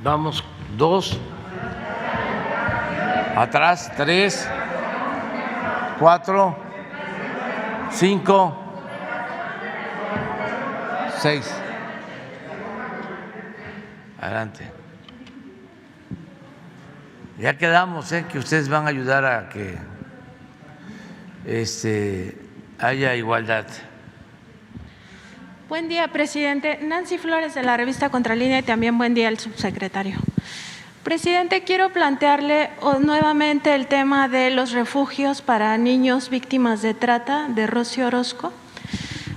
Vamos, 2. Atrás, 3, 4, 5, 6. Adelante. Ya quedamos, que ustedes van a ayudar a que haya igualdad. Buen día, presidente. Nancy Flores, de la revista Contralínea, y también buen día al subsecretario. Presidente, quiero plantearle nuevamente el tema de los refugios para niños víctimas de trata de Rocío Orozco,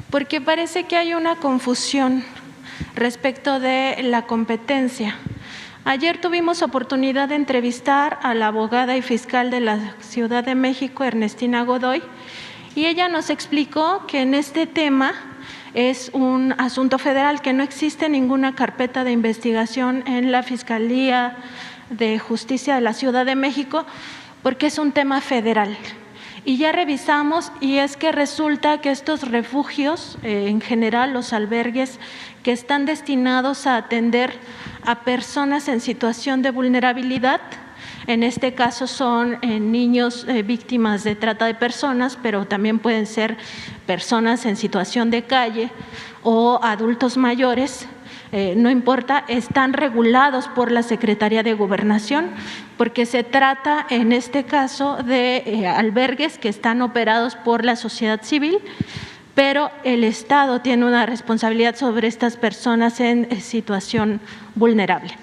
porque parece que hay una confusión respecto de la competencia. Ayer tuvimos oportunidad de entrevistar a la abogada y fiscal de la Ciudad de México, Ernestina Godoy, y ella nos explicó que en este tema es un asunto federal, que no existe ninguna carpeta de investigación en la Fiscalía de Justicia de la Ciudad de México, porque es un tema federal. Y ya revisamos, y es que resulta que estos refugios, en general los albergues que están destinados a atender a personas en situación de vulnerabilidad, en este caso son niños víctimas de trata de personas, pero también pueden ser personas en situación de calle o adultos mayores, no importa, están regulados por la Secretaría de Gobernación, porque se trata en este caso de albergues que están operados por la sociedad civil, pero el Estado tiene una responsabilidad sobre estas personas en situación vulnerable.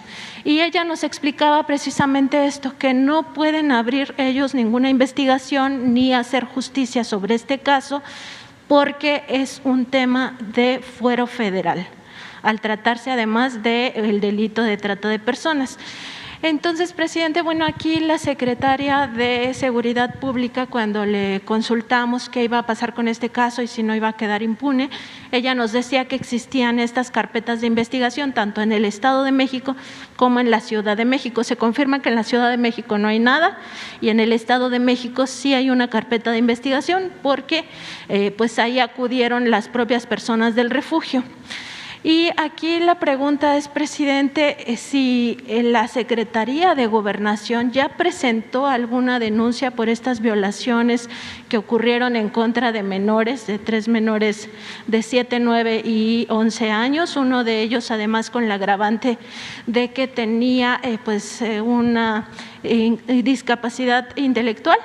Y ella nos explicaba precisamente esto, que no pueden abrir ellos ninguna investigación ni hacer justicia sobre este caso, porque es un tema de fuero federal, al tratarse además del delito de trata de personas. Entonces, presidente, bueno, aquí la secretaria de Seguridad Pública, cuando le consultamos qué iba a pasar con este caso y si no iba a quedar impune, ella nos decía que existían estas carpetas de investigación tanto en el Estado de México como en la Ciudad de México. Se confirma que en la Ciudad de México no hay nada y en el Estado de México sí hay una carpeta de investigación, porque pues ahí acudieron las propias personas del refugio. Y aquí la pregunta es, presidente, si la Secretaría de Gobernación ya presentó alguna denuncia por estas violaciones que ocurrieron en contra de menores, de 3 menores de 7, 9 y 11 años, uno de ellos además con la agravante de que tenía una discapacidad intelectual.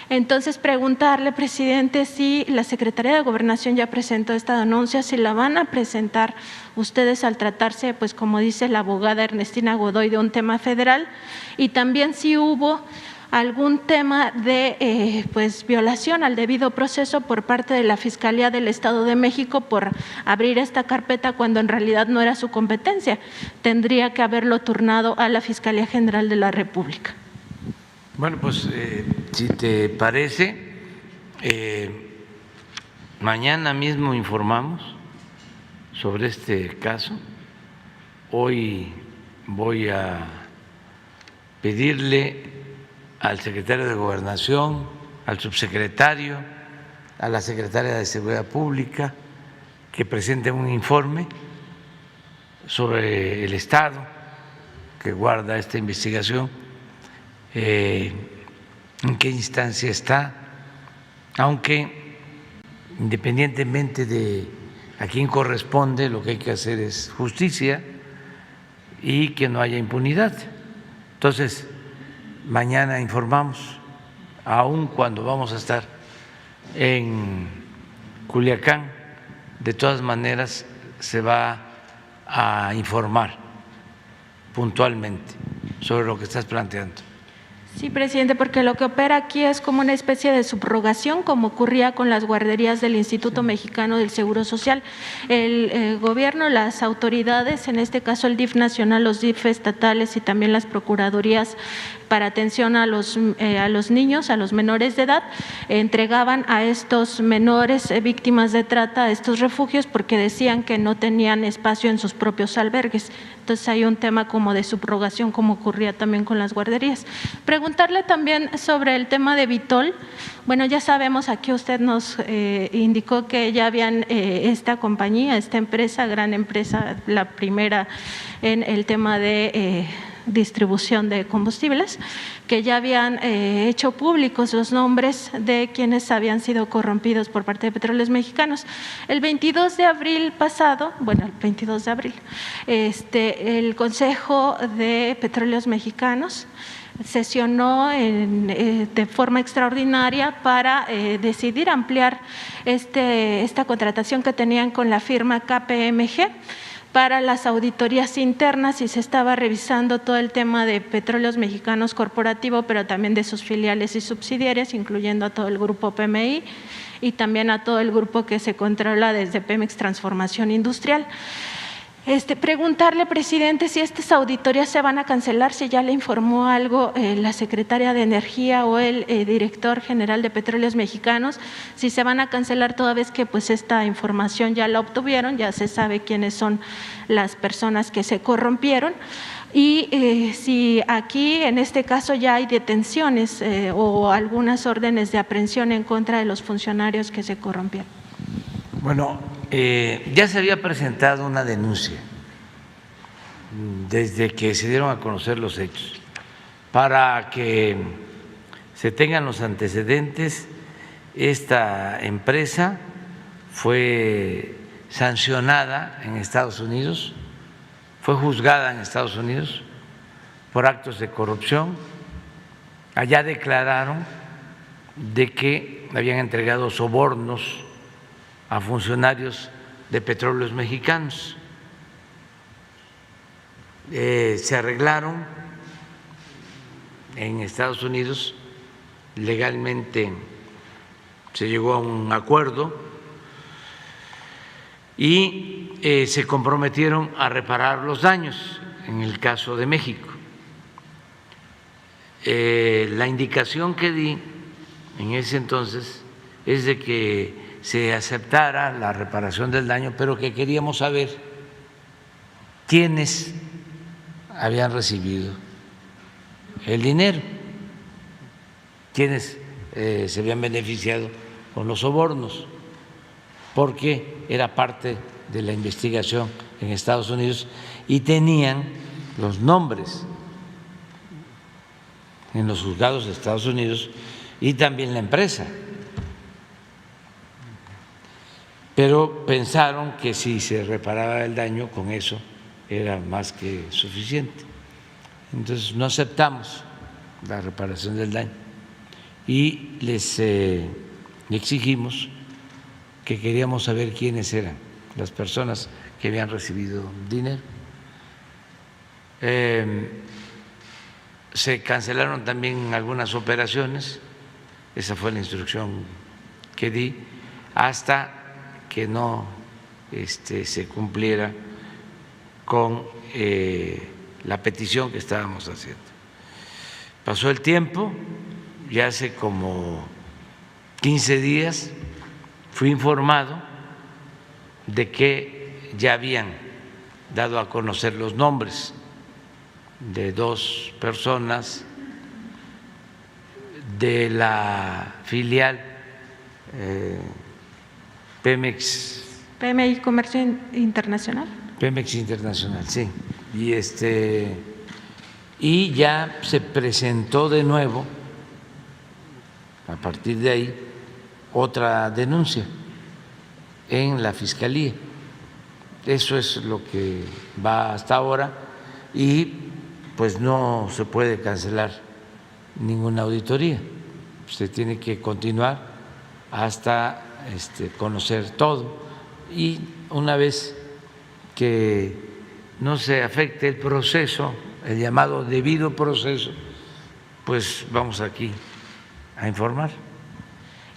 Entonces, preguntarle, presidente, si la Secretaría de Gobernación ya presentó esta denuncia, si la van a presentar ustedes al tratarse, pues como dice la abogada Ernestina Godoy, de un tema federal, y también si hubo algún tema de violación al debido proceso por parte de la Fiscalía del Estado de México por abrir esta carpeta cuando en realidad no era su competencia. Tendría que haberlo turnado a la Fiscalía General de la República. Bueno, pues si te parece, mañana mismo informamos sobre este caso. Hoy voy a pedirle al secretario de Gobernación, al subsecretario, a la secretaria de Seguridad Pública que presenten un informe sobre el estado que guarda esta investigación, en qué instancia está, aunque independientemente de a quién corresponde, lo que hay que hacer es justicia y que no haya impunidad. Entonces, mañana informamos, aun cuando vamos a estar en Culiacán, de todas maneras se va a informar puntualmente sobre lo que estás planteando. Sí, presidente, porque lo que opera aquí es como una especie de subrogación, como ocurría con las guarderías del Instituto Mexicano del Seguro Social. El gobierno, las autoridades, en este caso el DIF nacional, los DIF estatales y también las procuradurías para atención a los niños, a los menores de edad, entregaban a estos menores víctimas de trata a estos refugios porque decían que no tenían espacio en sus propios albergues. Entonces hay un tema como de subrogación, como ocurría también con las guarderías. Preguntarle también sobre el tema de Vitol. Bueno, ya sabemos, aquí usted nos indicó que ya habían esta compañía, esta empresa, gran empresa, la primera en el tema de distribución de combustibles, que ya habían hecho públicos los nombres de quienes habían sido corrompidos por parte de Petróleos Mexicanos. El 22 de abril pasado, bueno, el 22 de abril, el Consejo de Petróleos Mexicanos sesionó de forma extraordinaria para decidir ampliar esta contratación que tenían con la firma KPMG para las auditorías internas, y se estaba revisando todo el tema de Petróleos Mexicanos corporativo, pero también de sus filiales y subsidiarias, incluyendo a todo el grupo PMI y también a todo el grupo que se controla desde Pemex Transformación Industrial. Preguntarle, presidente, si estas auditorías se van a cancelar, si ya le informó algo la secretaria de Energía o el director general de Petróleos Mexicanos, si se van a cancelar toda vez que pues esta información ya la obtuvieron, ya se sabe quiénes son las personas que se corrompieron, y si aquí en este caso ya hay detenciones o algunas órdenes de aprehensión en contra de los funcionarios que se corrompieron. Bueno, ya se había presentado una denuncia desde que se dieron a conocer los hechos. Para que se tengan los antecedentes, esta empresa fue sancionada en Estados Unidos, fue juzgada en Estados Unidos por actos de corrupción. Allá declararon de que habían entregado sobornos a funcionarios de Petróleos Mexicanos. Se arreglaron en Estados Unidos, legalmente se llegó a un acuerdo y se comprometieron a reparar los daños en el caso de México. La indicación que di en ese entonces es de que se aceptara la reparación del daño, pero que queríamos saber quiénes habían recibido el dinero, quiénes se habían beneficiado con los sobornos, porque era parte de la investigación en Estados Unidos y tenían los nombres en los juzgados de Estados Unidos y también la empresa. Pero pensaron que si se reparaba el daño, con eso era más que suficiente. Entonces no aceptamos la reparación del daño y les exigimos que queríamos saber quiénes eran las personas que habían recibido dinero. Se cancelaron también algunas operaciones, esa fue la instrucción que di, hasta que no se cumpliera con la petición que estábamos haciendo. Pasó el tiempo, ya hace como 15 días fui informado de que ya habían dado a conocer los nombres de 2 personas de la filial PMI Comercio Internacional. Pemex Internacional, sí. Y ya se presentó de nuevo, a partir de ahí, otra denuncia en la Fiscalía. Eso es lo que va hasta ahora y pues no se puede cancelar ninguna auditoría. Se tiene que continuar hasta conocer todo, y una vez que no se afecte el proceso, el llamado debido proceso, pues vamos aquí a informar.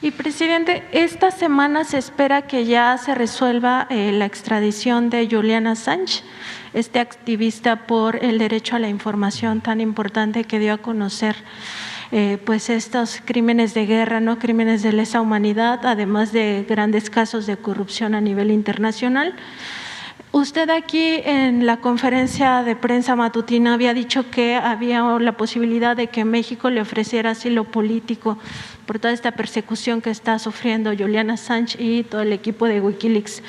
Y presidente, esta semana se espera que ya se resuelva la extradición de Julian Assange, este activista por el derecho a la información tan importante que dio a conocer pues estos crímenes de guerra, no crímenes de lesa humanidad, además de grandes casos de corrupción a nivel internacional. Usted aquí en la conferencia de prensa matutina había dicho que había la posibilidad de que México le ofreciera asilo político por toda esta persecución que está sufriendo Julian Assange y todo el equipo de Wikileaks.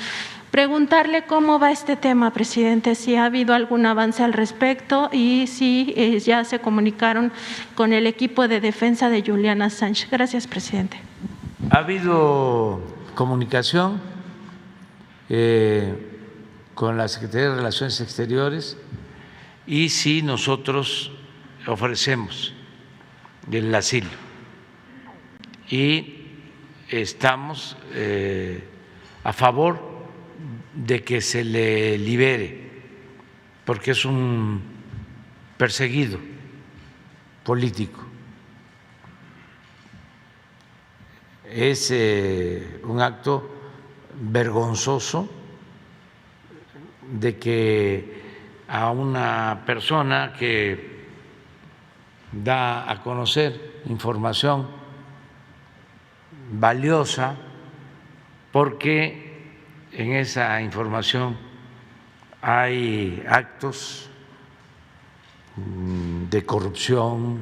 Preguntarle cómo va este tema, presidente, si ha habido algún avance al respecto y si ya se comunicaron con el equipo de defensa de Julian Assange. Gracias, presidente. Ha habido comunicación con la Secretaría de Relaciones Exteriores y sí nosotros ofrecemos el asilo y estamos a favor de que se le libere porque es un perseguido político. Es un acto vergonzoso de que a una persona que da a conocer información valiosa, porque en esa información hay actos de corrupción,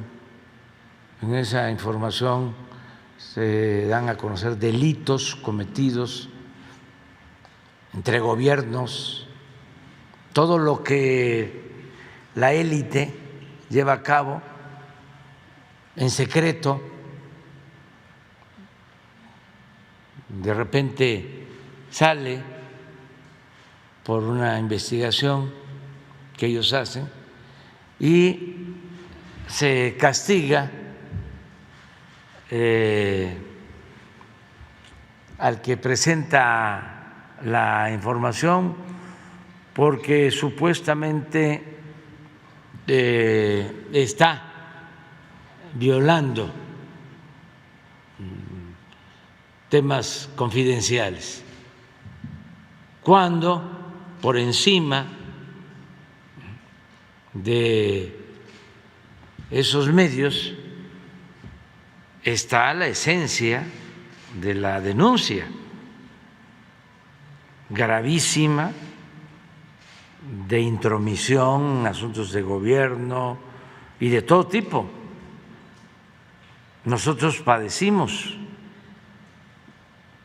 en esa información se dan a conocer delitos cometidos entre gobiernos, todo lo que la élite lleva a cabo en secreto, de repente sale por una investigación que ellos hacen y se castiga al que presenta la información porque supuestamente está violando temas confidenciales, cuando por encima de esos medios está la esencia de la denuncia gravísima de intromisión en asuntos de gobierno y de todo tipo. Nosotros padecimos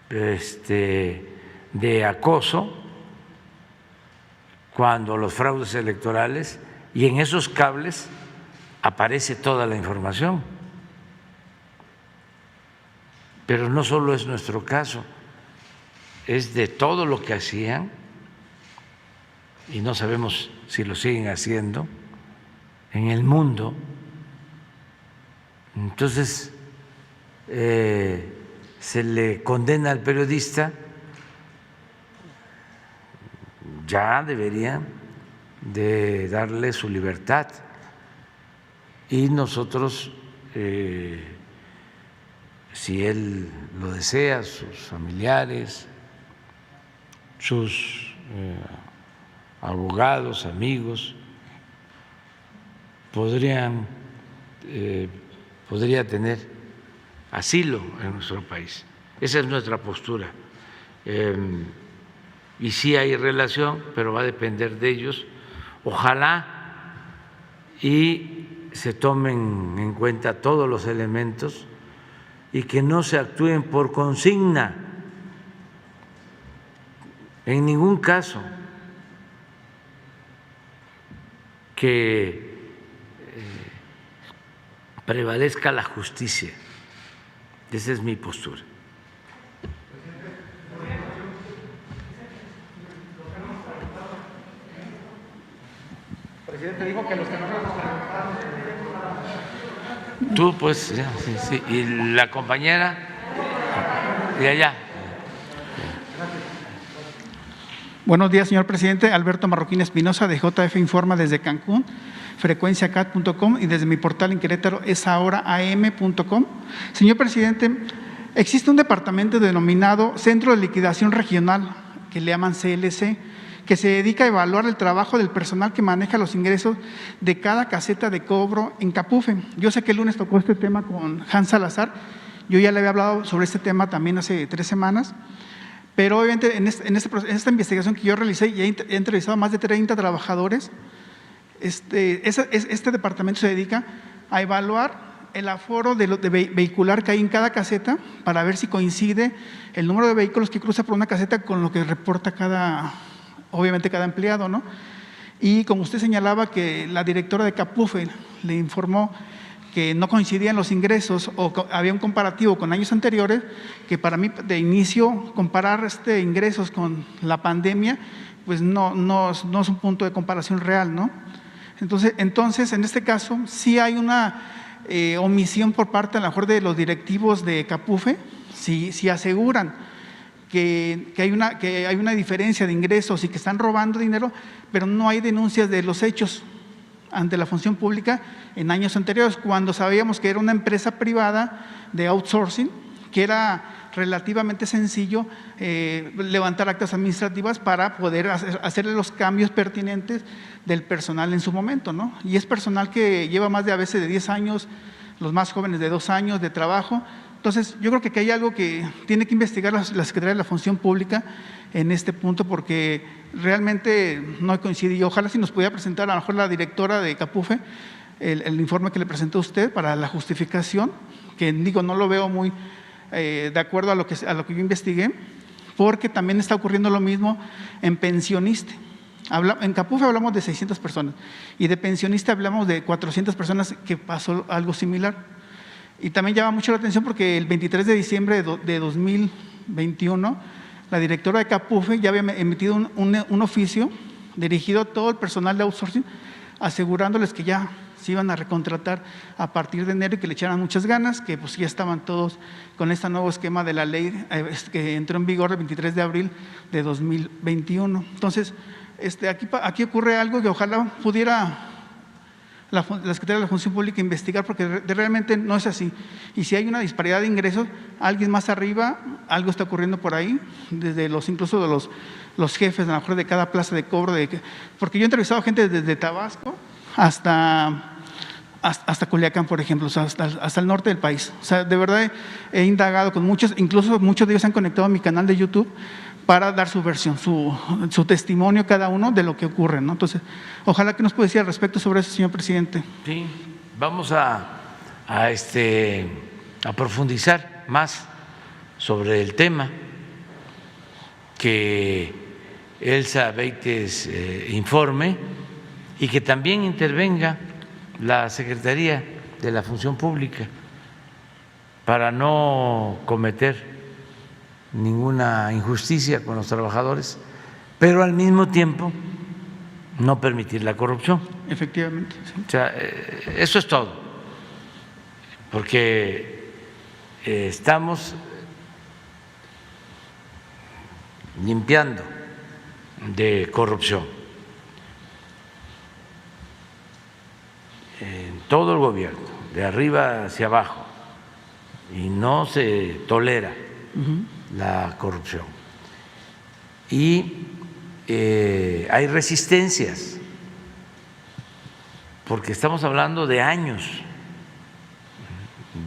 de acoso cuando los fraudes electorales, y en esos cables aparece toda la información. Pero no solo es nuestro caso, es de todo lo que hacían, y no sabemos si lo siguen haciendo en el mundo. Entonces, se le condena al periodista, ya deberían de darle su libertad, y nosotros, si él lo desea, sus familiares, sus abogados, amigos, podría tener asilo en nuestro país. Esa es nuestra postura. Y sí hay relación, pero va a depender de ellos. Ojalá y se tomen en cuenta todos los elementos y que no se actúen por consigna, en ningún caso, que prevalezca la justicia. Esa es mi postura. Presidente, dijo que los que no nos preguntaron. Tú, pues, sí, sí. Y la compañera de allá. Buenos días, señor presidente. Alberto Marroquín Espinosa, de JF Informa desde Cancún, frecuenciacat.com, y desde mi portal en Querétaro, esahoraam.com. Señor presidente, existe un departamento denominado Centro de Liquidación Regional, que le llaman CLC, que se dedica a evaluar el trabajo del personal que maneja los ingresos de cada caseta de cobro en Capufe. Yo sé que el lunes tocó este tema con Hans Salazar, yo ya le había hablado sobre este tema también hace 3 semanas, Pero obviamente en esta investigación que yo realicé, ya he entrevistado a más de 30 trabajadores. Este departamento se dedica a evaluar el aforo vehicular que hay en cada caseta para ver si coincide el número de vehículos que cruza por una caseta con lo que reporta obviamente cada empleado, ¿no? Y como usted señalaba que la directora de Capufe le informó que no coincidían los ingresos o había un comparativo con años anteriores, que para mí de inicio comparar ingresos con la pandemia, pues no es un punto de comparación real, ¿no? Entonces, en este caso, sí hay una omisión por parte a lo mejor de los directivos de Capufe, si aseguran que hay una diferencia de ingresos y que están robando dinero, pero no hay denuncias de los hechos ante la función pública en años anteriores, cuando sabíamos que era una empresa privada de outsourcing, que era relativamente sencillo levantar actas administrativas para poder hacerle los cambios pertinentes del personal en su momento, ¿no? Y es personal que lleva más de a veces de 10 años, los más jóvenes de 2 años de trabajo. Entonces, yo creo que aquí hay algo que tiene que investigar la Secretaría de la Función Pública en este punto, porque realmente no coincide. Y ojalá si nos pudiera presentar a lo mejor la directora de Capufe el informe que le presentó usted para la justificación, que digo, no lo veo muy de acuerdo a lo que yo investigué, porque también está ocurriendo lo mismo en pensionista. En Capufe hablamos de 600 personas y de pensionista hablamos de 400 personas que pasó algo similar. Y también llama mucho la atención porque el 23 de diciembre de 2021, la directora de Capufe ya había emitido un oficio dirigido a todo el personal de outsourcing, asegurándoles que ya se iban a recontratar a partir de enero y que le echaran muchas ganas, que pues ya estaban todos con este nuevo esquema de la ley que entró en vigor el 23 de abril de 2021. Entonces, aquí ocurre algo que ojalá pudiera la Secretaría de la Función Pública investigar, porque realmente no es así. Y si hay una disparidad de ingresos, alguien más arriba, algo está ocurriendo por ahí, desde incluso de los jefes, a lo mejor de cada plaza de cobro, porque yo he entrevistado gente desde Tabasco hasta Culiacán, por ejemplo, o sea, hasta el norte del país. O sea, de verdad he indagado con muchos, incluso muchos de ellos se han conectado a mi canal de YouTube para dar su versión, su testimonio cada uno de lo que ocurre, ¿no? Entonces, ojalá que nos pueda decir al respecto sobre eso, señor presidente. Sí, vamos a profundizar más sobre el tema, que Elsa Beites informe y que también intervenga la Secretaría de la Función Pública para no cometer ninguna injusticia con los trabajadores, pero al mismo tiempo no permitir la corrupción. Efectivamente. Sí. O sea, eso es todo, porque estamos limpiando de corrupción en todo el gobierno, de arriba hacia abajo, y no se tolera la corrupción. Y hay resistencias, porque estamos hablando de años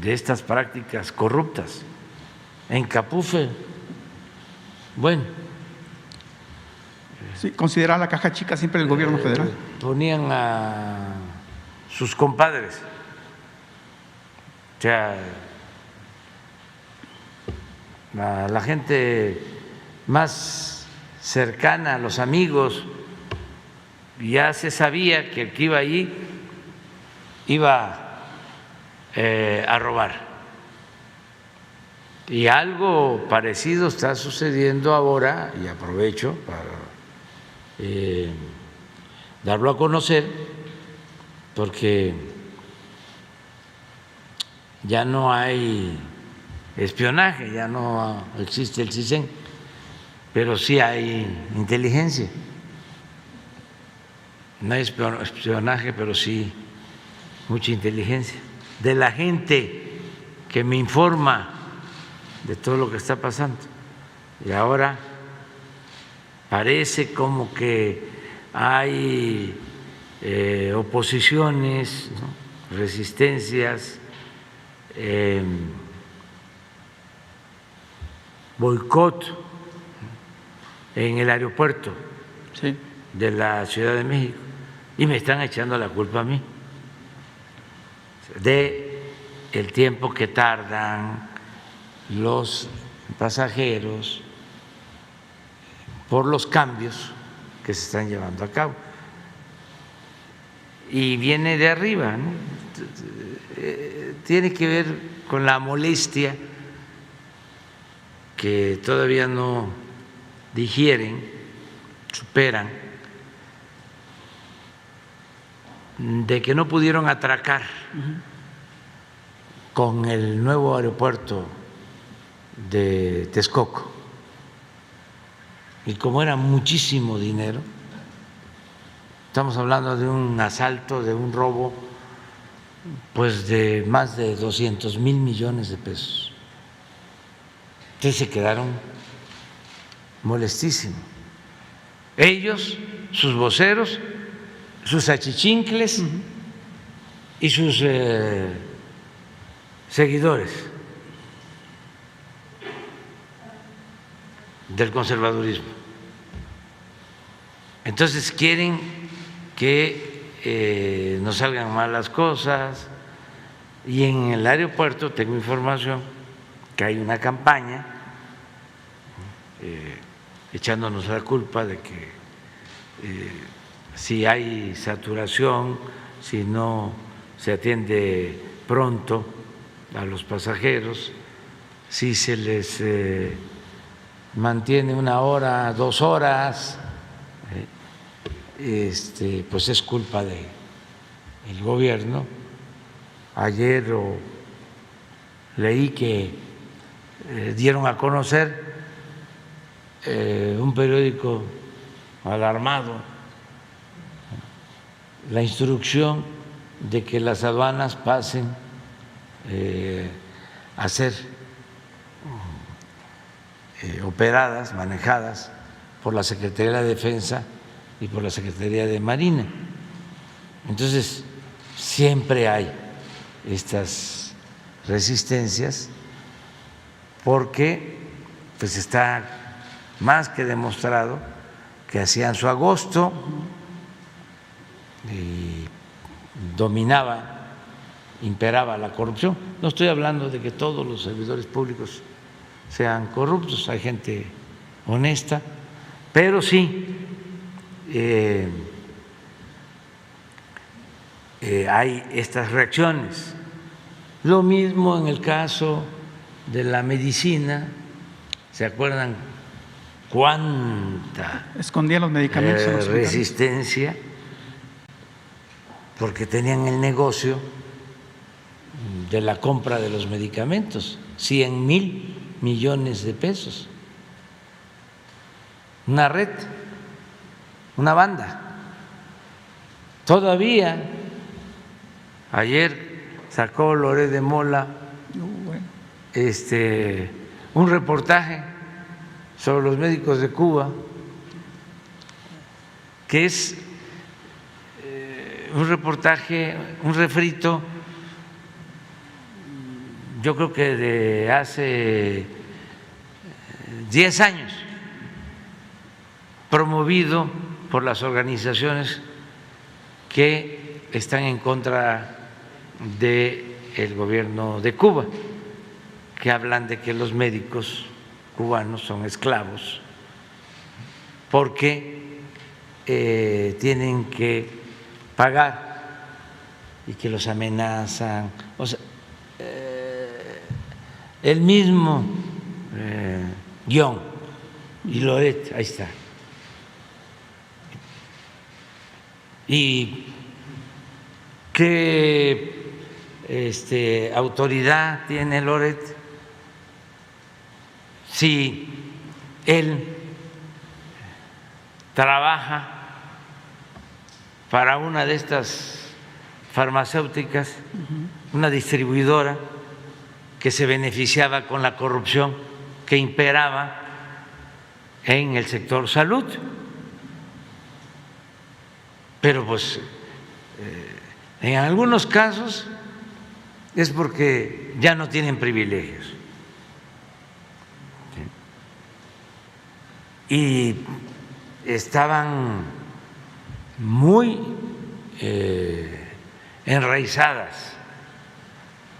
de estas prácticas corruptas. En Capufe, bueno, sí, considera la caja chica siempre el gobierno federal. Ponían a sus compadres, o sea, a la gente más cercana, a los amigos, ya se sabía que el que iba allí iba a robar. Y algo parecido está sucediendo ahora, y aprovecho para darlo a conocer, porque ya no hay espionaje, ya no existe el CISEN, pero sí hay inteligencia. No hay espionaje, pero sí mucha inteligencia de la gente que me informa de todo lo que está pasando. Y ahora parece como que hay oposiciones, ¿no?, resistencias, boicot en el aeropuerto Sí. de la Ciudad de México y me están echando la culpa a mí de el tiempo que tardan los pasajeros por los cambios que se están llevando a cabo. Y viene de arriba, ¿no? Tiene que ver con la molestia que todavía no digieren, superan, de que no pudieron atracar con el nuevo aeropuerto de Texcoco. Y como era muchísimo dinero, estamos hablando de un asalto, de un robo, pues de más de 200,000 millones de pesos. Entonces se quedaron molestísimos. Ellos, sus voceros, sus achichincles y sus seguidores del conservadurismo. Entonces quieren que nos salgan mal las cosas, y en el aeropuerto tengo información que hay una campaña echándonos la culpa de que si hay saturación, si no se atiende pronto a los pasajeros, si se les mantiene 1 hora, 2 horas, pues es culpa del gobierno. Ayer leí que dieron a conocer un periódico alarmado la instrucción de que las aduanas pasen a ser operadas, manejadas por la Secretaría de la Defensa y por la Secretaría de Marina. Entonces, siempre hay estas resistencias porque pues está más que demostrado que hacían su agosto y imperaba la corrupción. No estoy hablando de que todos los servidores públicos sean corruptos, hay gente honesta, pero sí hay estas reacciones. Lo mismo en el caso de la medicina. ¿Se acuerdan cuánta Escondían los medicamentos en los hospitales. resistencia? Porque tenían el negocio de la compra de los medicamentos, 100,000 millones de pesos. Una red, una banda. Todavía ayer sacó Loret de Mola un reportaje sobre los médicos de Cuba, que es un reportaje, un refrito, yo creo que de hace 10 años, promovido por las organizaciones que están en contra del gobierno de Cuba, que hablan de que los médicos cubanos son esclavos porque tienen que pagar y que los amenazan. O sea, el mismo guión, y Loret, ahí está. ¿Y qué autoridad tiene Loret si él trabaja para una de estas farmacéuticas, una distribuidora que se beneficiaba con la corrupción que imperaba en el sector salud? Pero pues en algunos casos es porque ya no tienen privilegios. y estaban muy enraizadas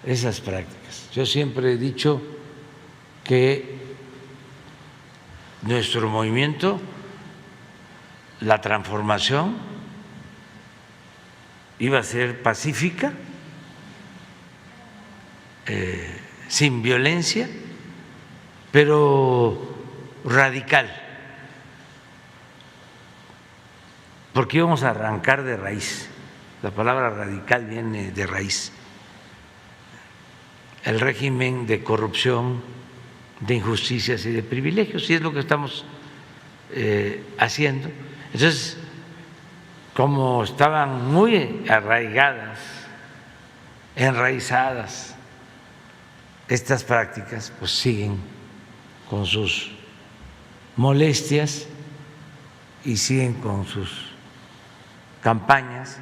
esas prácticas. Yo siempre he dicho que nuestro movimiento, la transformación, iba a ser pacífica, sin violencia, pero radical, porque íbamos a arrancar de raíz. La palabra radical viene de raíz. El régimen de corrupción, de injusticias y de privilegios, y es lo que estamos haciendo. Entonces, como estaban muy arraigadas, enraizadas estas prácticas, pues siguen con sus molestias y siguen con sus campañas,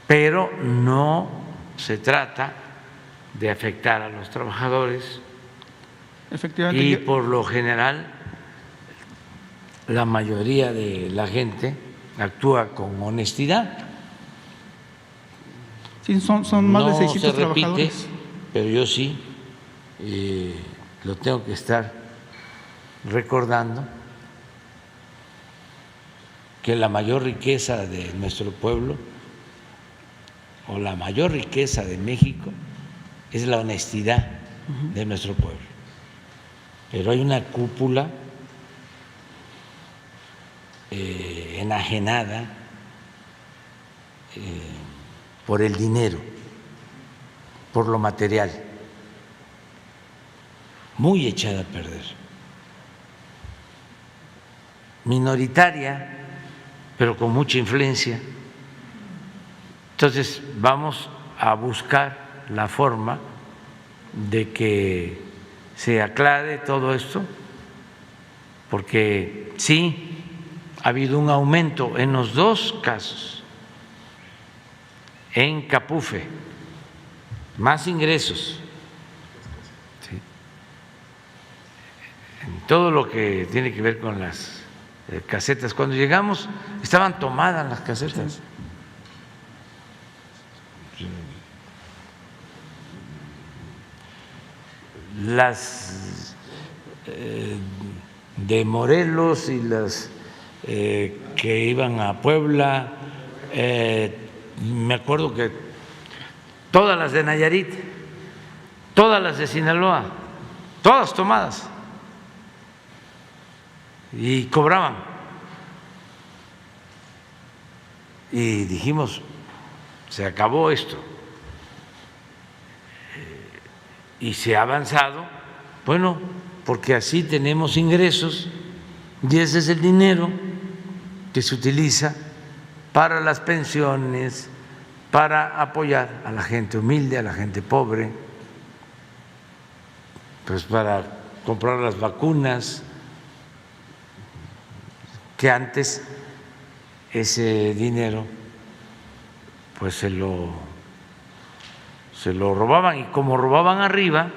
pero no se trata de afectar a los trabajadores. Efectivamente. Y por lo general, la mayoría de la gente actúa con honestidad. Sí, son más de 600 se repite, trabajadores. pero yo sí lo tengo que estar recordando, que la mayor riqueza de nuestro pueblo o la mayor riqueza de México es la honestidad de nuestro pueblo. Pero hay una cúpula enajenada por el dinero, por lo material, muy echada a perder, minoritaria, pero con mucha influencia. Entonces vamos a buscar la forma de que se aclare todo esto, porque sí ha habido un aumento en los dos casos, en Capufe, más ingresos, ¿sí?, en todo lo que tiene que ver con las casetas. Cuando llegamos estaban tomadas las casetas. Las de Morelos y las que iban a Puebla, me acuerdo que todas las de Nayarit, todas las de Sinaloa, todas tomadas, y cobraban. Y dijimos, se acabó esto. Y se ha avanzado, bueno, porque así tenemos ingresos y ese es el dinero que se utiliza para las pensiones, para apoyar a la gente humilde, a la gente pobre, pues para comprar las vacunas, que antes ese dinero pues se lo robaban, y como robaban arriba,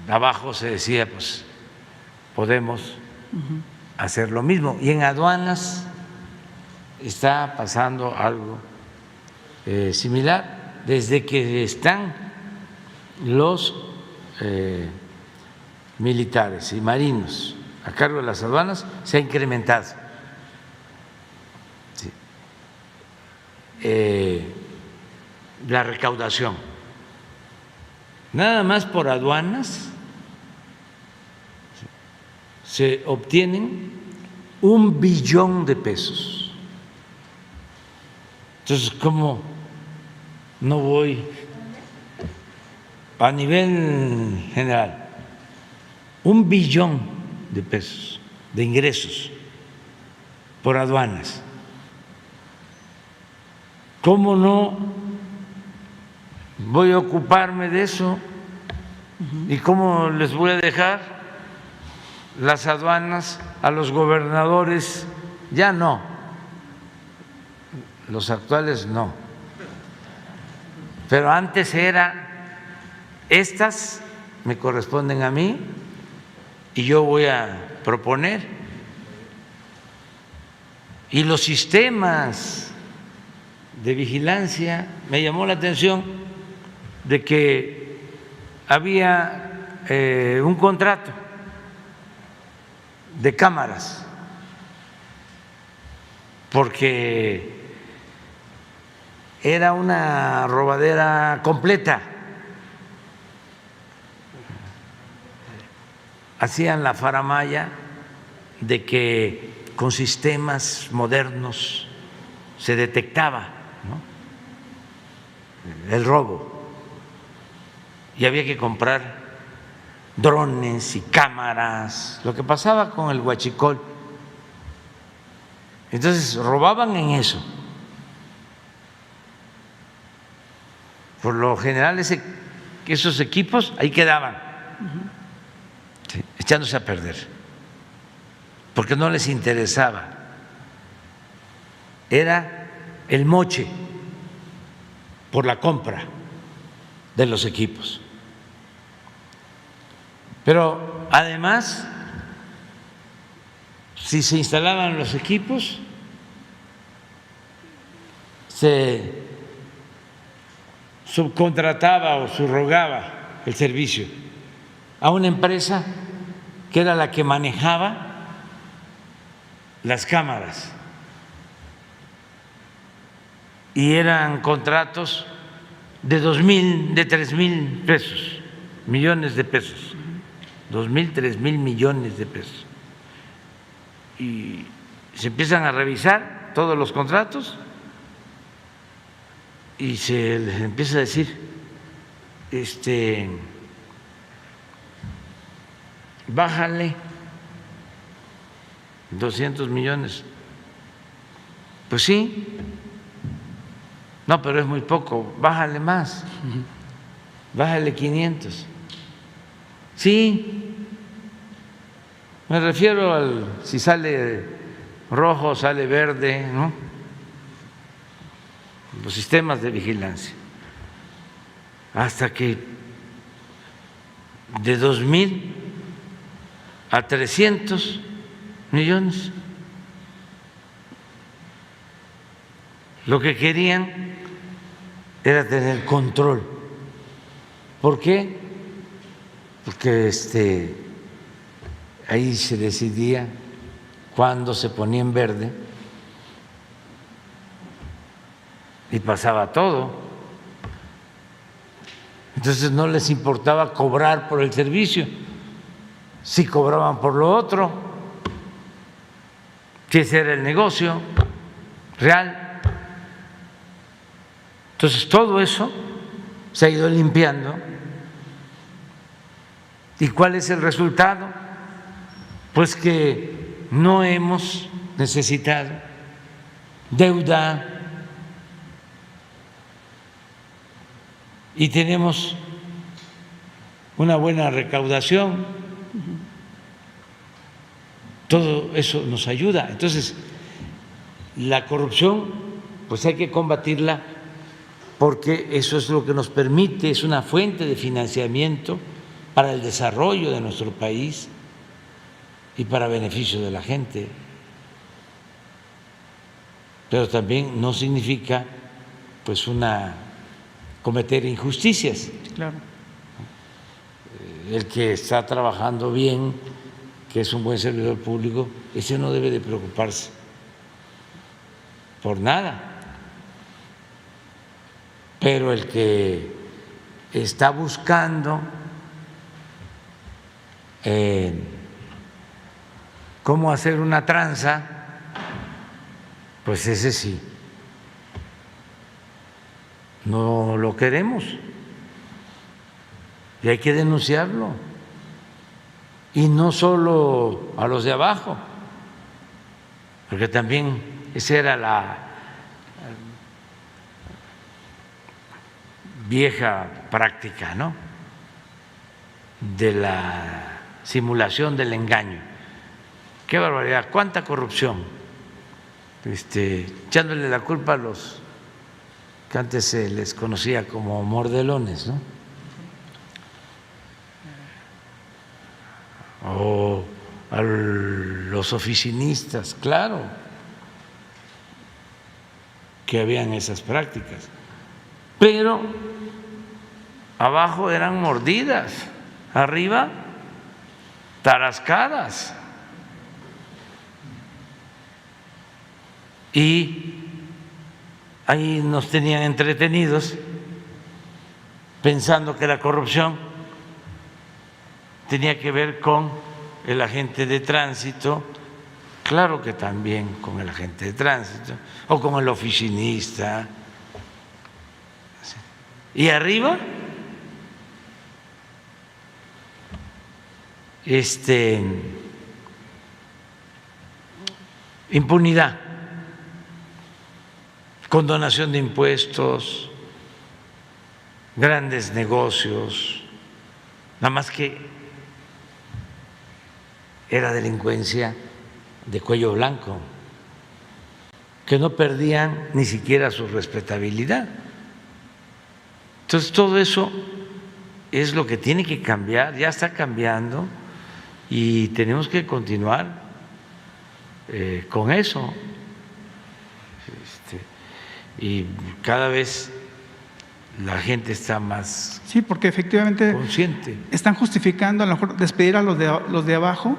abajo se decía, pues podemos hacer lo mismo. Y en aduanas está pasando algo similar. Desde que están los militares y marinos a cargo de las aduanas, se ha incrementado. Sí. La recaudación, nada más por aduanas se obtienen 1 billón de pesos. Entonces, ¿cómo no voy a nivel general? 1 billón de pesos de ingresos por aduanas. ¿Cómo no voy a ocuparme de eso? ¿Y cómo les voy a dejar las aduanas a los gobernadores? Ya no, los actuales no, pero antes era, estas me corresponden a mí y yo voy a proponer. Y los sistemas de vigilancia, me llamó la atención de que había un contrato de cámaras, porque era una robadera completa. Hacían la faramaya de que con sistemas modernos se detectaba, ¿no?, el robo, y había que comprar drones y cámaras, lo que pasaba con el huachicol. Entonces robaban en eso. Por lo general esos equipos ahí quedaban, sí, echándose a perder, porque no les interesaba. Era el moche por la compra de los equipos. Pero además, si se instalaban los equipos, se subcontrataba o subrogaba el servicio a una empresa que era la que manejaba las cámaras, y eran contratos de 2,000, de 3,000 pesos, millones de pesos, 2,000, 3,000 millones de pesos. Y se empiezan a revisar todos los contratos y se les empieza a decir, bájale 200 millones. Pues sí, no, pero es muy poco, bájale más, bájale 500. Sí, me refiero al si sale rojo, sale verde, ¿no?, los sistemas de vigilancia, hasta que de 2,000 a 300 millones. Lo que querían era tener control. ¿Por qué? Porque ahí se decidía cuándo se ponía en verde y pasaba todo. Entonces no les importaba cobrar por el servicio, si cobraban por lo otro, que ese era el negocio real. Entonces todo eso se ha ido limpiando. ¿Y cuál es el resultado? Pues que no hemos necesitado deuda y tenemos una buena recaudación. Todo eso nos ayuda. Entonces, la corrupción, pues hay que combatirla, porque eso es lo que nos permite, es una fuente de financiamiento para el desarrollo de nuestro país y para beneficio de la gente. Pero también no significa pues cometer injusticias. Claro. El que está trabajando bien, que es un buen servidor público, ese no debe de preocuparse por nada. Pero el que está buscando cómo hacer una tranza, pues ese sí, no lo queremos y hay que denunciarlo. Y no solo a los de abajo, porque también esa era la vieja práctica, ¿no?, de la simulación del engaño. Qué barbaridad, cuánta corrupción, echándole la culpa a los que antes se les conocía como mordelones, ¿no?, o los oficinistas, claro que habían esas prácticas, pero abajo eran mordidas, arriba tarascadas. Y ahí nos tenían entretenidos pensando que la corrupción tenía que ver con el agente de tránsito, claro que también con el agente de tránsito, o con el oficinista. Y arriba, impunidad, condonación de impuestos, grandes negocios, nada más que era delincuencia de cuello blanco, que no perdían ni siquiera su respetabilidad. Entonces todo eso es lo que tiene que cambiar, ya está cambiando y tenemos que continuar con eso. Y cada vez la gente está más sí, porque efectivamente consciente. Están justificando a lo mejor despedir a los de abajo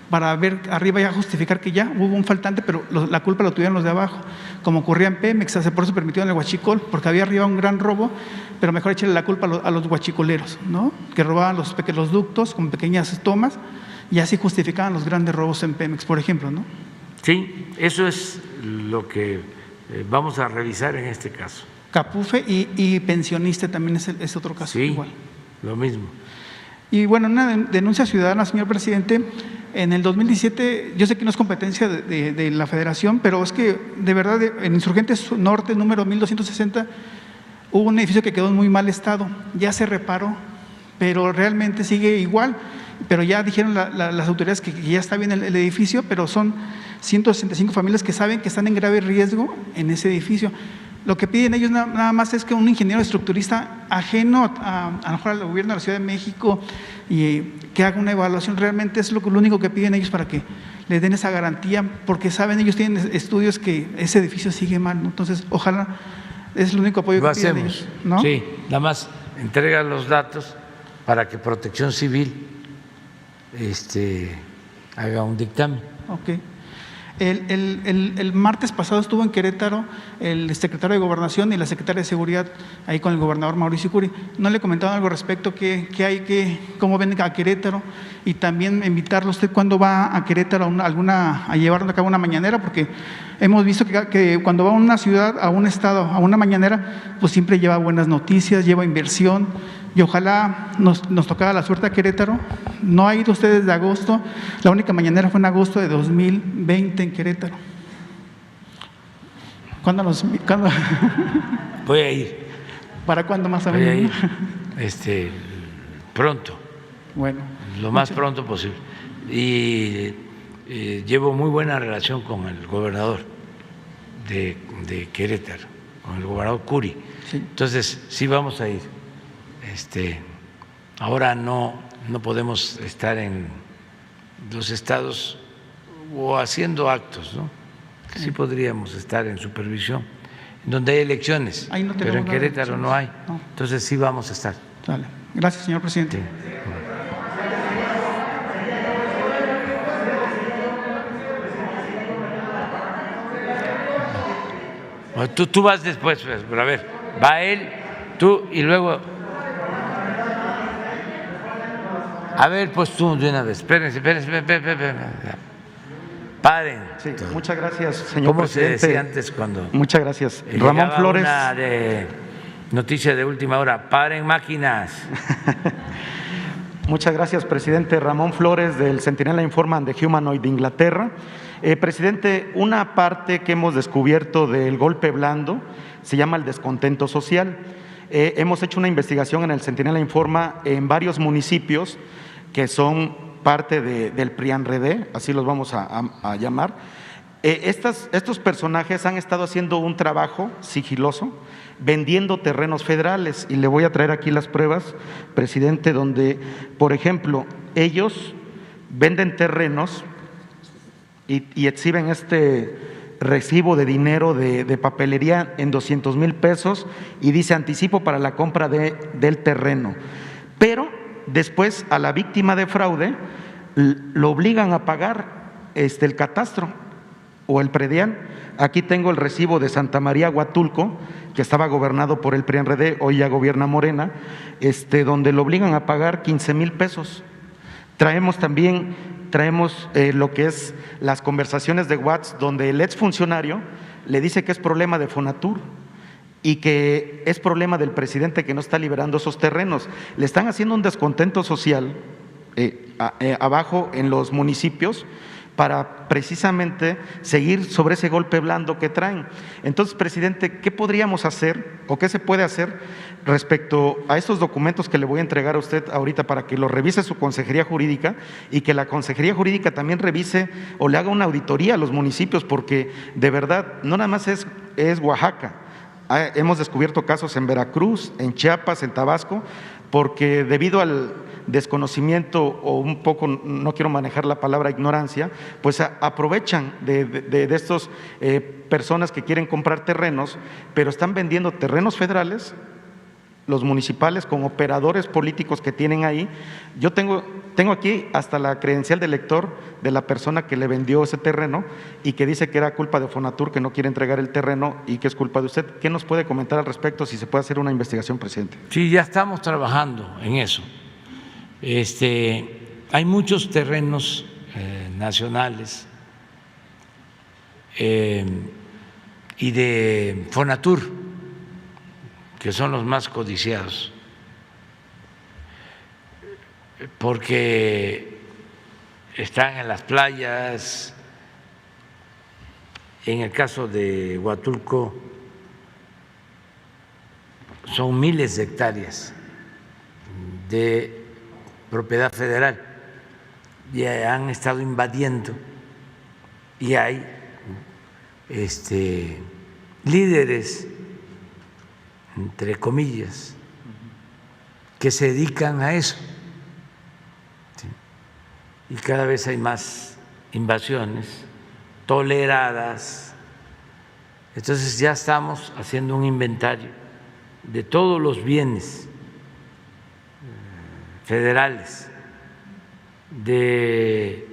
para ver arriba ya justificar que ya hubo un faltante, pero la culpa lo tuvieron los de abajo, como ocurría en Pemex, por eso permitieron el huachicol, porque había arriba un gran robo, pero mejor echarle la culpa a los huachicoleros, ¿no? Que robaban los ductos con pequeñas tomas y así justificaban los grandes robos en Pemex, por ejemplo, ¿no? Sí, eso es lo que vamos a revisar en este caso. Capufe y pensionista también es otro caso. Sí, igual. Lo mismo. Y bueno, una denuncia ciudadana, señor presidente, en el 2017, yo sé que no es competencia de la federación, pero es que de verdad en Insurgentes Norte, número 1260, hubo un edificio que quedó en muy mal estado, ya se reparó, pero realmente sigue igual, pero ya dijeron las autoridades que ya está bien el edificio, pero son 165 familias que saben que están en grave riesgo en ese edificio. Lo que piden ellos nada más es que un ingeniero estructurista ajeno a lo mejor al gobierno de la Ciudad de México y que haga una evaluación, realmente es lo único que piden ellos para que le den esa garantía, porque saben, ellos tienen estudios que ese edificio sigue mal, ¿no? Entonces ojalá, es el único apoyo que piden ellos, ¿no? Sí, nada más entrega los datos para que Protección Civil haga un dictamen. Ok. El martes pasado estuvo en Querétaro el secretario de Gobernación y la secretaria de Seguridad ahí con el gobernador Mauricio Curi. ¿No le comentaron algo respecto? ¿Cómo ven a Querétaro? Y también invitarlo a usted cuando va a Querétaro a llevar a cabo una mañanera, porque hemos visto que cuando va a una ciudad, a un estado, a una mañanera, pues siempre lleva buenas noticias, lleva inversión. Y ojalá nos tocara la suerte a Querétaro. No ha ido usted desde agosto, la única mañanera fue en agosto de 2020 en Querétaro. ¿Cuándo? Voy a ir. ¿Para cuándo más o menos? Voy a ir pronto. Bueno. Lo más pronto posible. Y llevo muy buena relación con el gobernador de Querétaro, con el gobernador Curi. Sí. Entonces, sí vamos a ir. Ahora no podemos estar en los estados o haciendo actos, ¿no? Sí podríamos estar en supervisión, donde hay elecciones, pero en Querétaro no hay. No. Entonces sí vamos a estar. Vale. Gracias, señor presidente. Sí. Bueno, tú vas después, pero a ver, va él, tú y luego… A ver, pues tú de una vez, espérense. Paren. Sí, muchas gracias, señor presidente. ¿Cómo se decía antes cuando? Muchas gracias. Ramón Flores. Una de noticia de última hora, paren máquinas. Muchas gracias, presidente. Ramón Flores del Centinela Informa and the Humanoid de Inglaterra. Presidente, una parte que hemos descubierto del golpe blando se llama el descontento social. Hemos hecho una investigación en el Centinela Informa en varios municipios que son parte del PRIANREDE, así los vamos a llamar. Estos personajes han estado haciendo un trabajo sigiloso, vendiendo terrenos federales, y le voy a traer aquí las pruebas, presidente, donde, por ejemplo, ellos venden terrenos y exhiben este recibo de dinero de papelería en 200,000 pesos y dice anticipo para la compra del terreno. Pero después a la víctima de fraude lo obligan a pagar el catastro o el predial. Aquí tengo el recibo de Santa María Huatulco, que estaba gobernado por el PRI-PRD, hoy ya gobierna Morena, donde lo obligan a pagar 15,000 pesos. Traemos lo que es las conversaciones de WhatsApp, donde el exfuncionario le dice que es problema de Fonatur y que es problema del presidente que no está liberando esos terrenos. Le están haciendo un descontento social abajo en los municipios para precisamente seguir sobre ese golpe blando que traen. Entonces, presidente, ¿qué podríamos hacer o qué se puede hacer respecto a estos documentos que le voy a entregar a usted ahorita para que los revise su Consejería Jurídica y que la Consejería Jurídica también revise o le haga una auditoría a los municipios? Porque de verdad, no nada más es Oaxaca. Hemos descubierto casos en Veracruz, en Chiapas, en Tabasco, porque debido al desconocimiento o un poco, no quiero manejar la palabra ignorancia, pues aprovechan de estas personas que quieren comprar terrenos, pero están vendiendo terrenos federales, los municipales, con operadores políticos que tienen ahí. Yo tengo aquí hasta la credencial de lector de la persona que le vendió ese terreno y que dice que era culpa de Fonatur, que no quiere entregar el terreno y que es culpa de usted. ¿Qué nos puede comentar al respecto, si se puede hacer una investigación, presidente? Sí, ya estamos trabajando en eso. Hay muchos terrenos nacionales y de Fonatur, que son los más codiciados, porque están en las playas. En el caso de Huatulco son miles de hectáreas de propiedad federal y han estado invadiendo, y hay líderes, entre comillas, que se dedican a eso, ¿sí? Y cada vez hay más invasiones toleradas. Entonces ya estamos haciendo un inventario de todos los bienes federales, de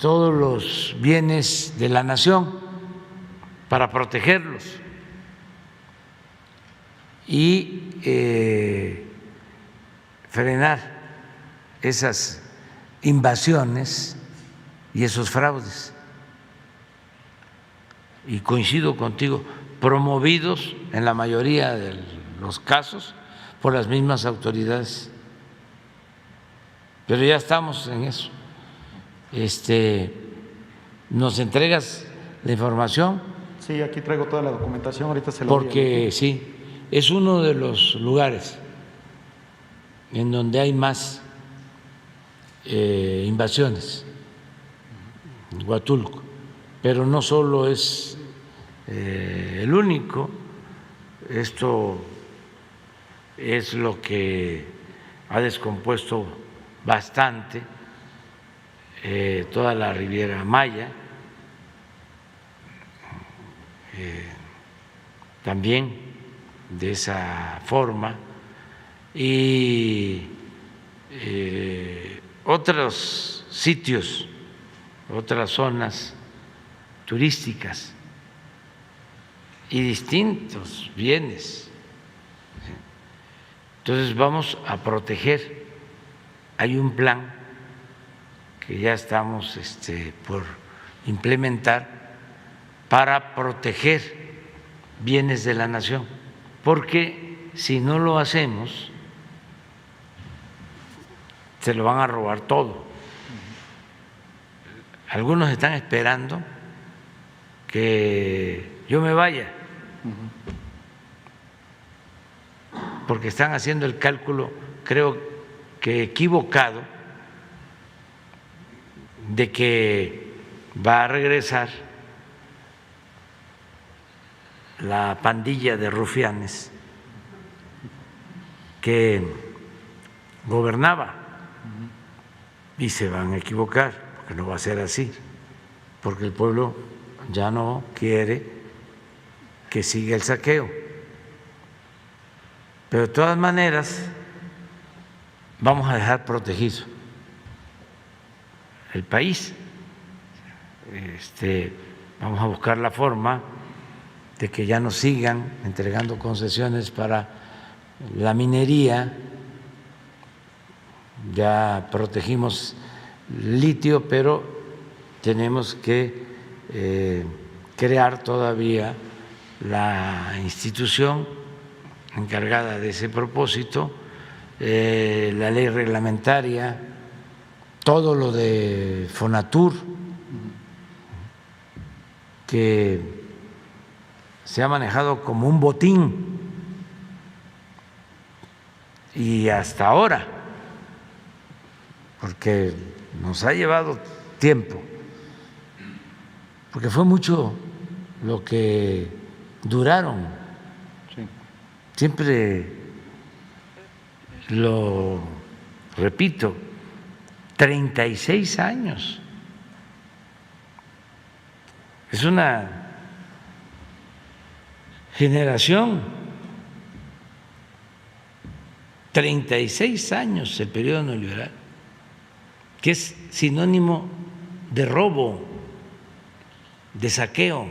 todos los bienes de la nación, para protegerlos y frenar esas invasiones y esos fraudes. Y coincido contigo, promovidos en la mayoría de los casos por las mismas autoridades. Pero ya estamos en eso. ¿Nos entregas la información? Sí, aquí traigo toda la documentación, ahorita se la porque sí, es uno de los lugares en donde hay más invasiones, Huatulco, pero no solo es el único. Esto es lo que ha descompuesto bastante toda la Riviera Maya, también de esa forma, y otros sitios, otras zonas turísticas y distintos bienes. Entonces vamos a proteger. Hay un plan que ya estamos por implementar para proteger bienes de la nación, porque si no lo hacemos se lo van a robar todo. Algunos están esperando que yo me vaya, porque están haciendo el cálculo, creo que equivocado, de que va a regresar la pandilla de rufianes que gobernaba, y se van a equivocar, porque no va a ser así. porque el pueblo ya no quiere que siga el saqueo. Pero de todas maneras vamos a dejar protegido el país. Vamos a buscar la forma de que ya no sigan entregando concesiones para la minería. Ya protegimos litio, pero tenemos que crear todavía la institución encargada de ese propósito, la ley reglamentaria, todo lo de Fonatur, que se ha manejado como un botín y hasta ahora, porque nos ha llevado tiempo, porque fue mucho lo que duraron. Sí. Siempre lo repito, 36 años. Es una generación, 36 años el periodo neoliberal, que es sinónimo de robo, de saqueo.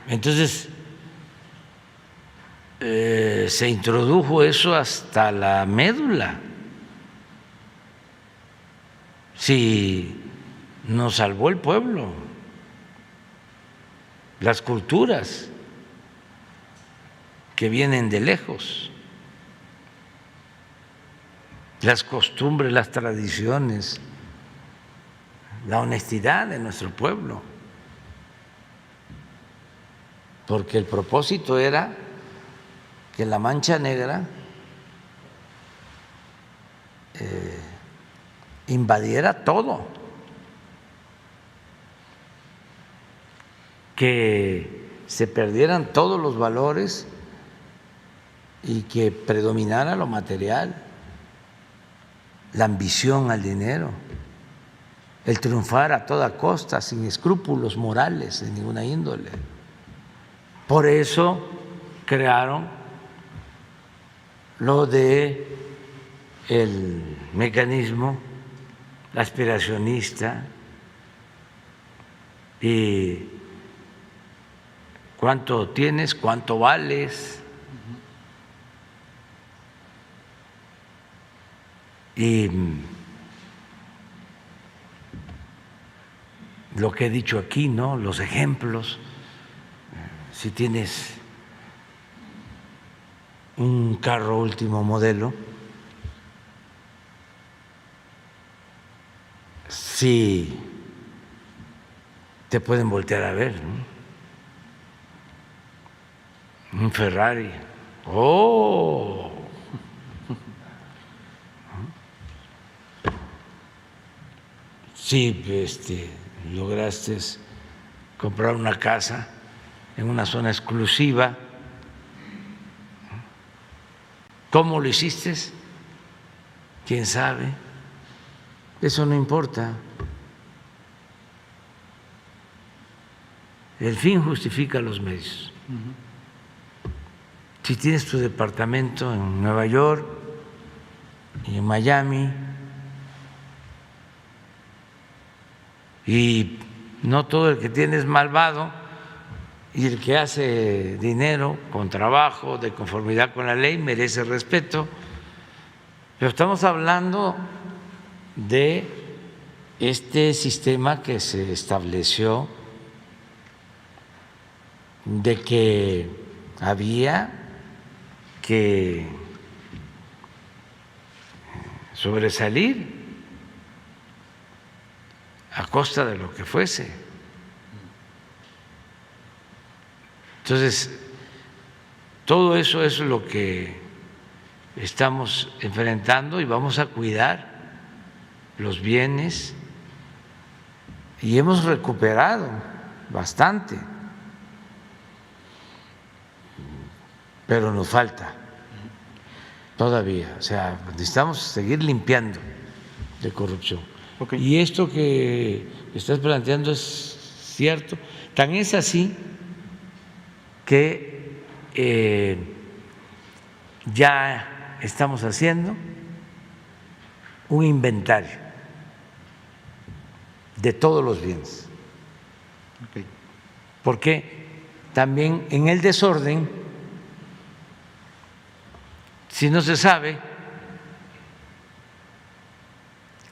Entonces, se introdujo eso hasta la médula. Si nos salvó el pueblo, las culturas que vienen de lejos, las costumbres, las tradiciones, la honestidad de nuestro pueblo, porque el propósito era que la mancha negra invadiera todo, que se perdieran todos los valores y que predominara lo material, la ambición al dinero, el triunfar a toda costa, sin escrúpulos morales de ninguna índole. Por eso crearon lo de el mecanismo aspiracionista y cuánto tienes, cuánto vales. Y lo que he dicho aquí, ¿no? Los ejemplos, si tienes un carro último modelo, si te pueden voltear a ver, ¿no? Un Ferrari, ¡oh! Si lograste comprar una casa en una zona exclusiva, ¿cómo lo hiciste? ¿Quién sabe? Eso no importa. El fin justifica los medios. Si tienes tu departamento en Nueva York y en Miami y no todo el que tiene es malvado y el que hace dinero con trabajo, de conformidad con la ley, merece respeto, pero estamos hablando de este sistema que se estableció, de que había que sobresalir a costa de lo que fuese. Entonces, todo eso es lo que estamos enfrentando y vamos a cuidar los bienes y hemos recuperado bastante, pero nos falta todavía, o sea, necesitamos seguir limpiando de corrupción. Okay. Y esto que estás planteando es cierto. Tan es así que ya estamos haciendo un inventario de todos los bienes. Okay. Porque también en el desorden, si no se sabe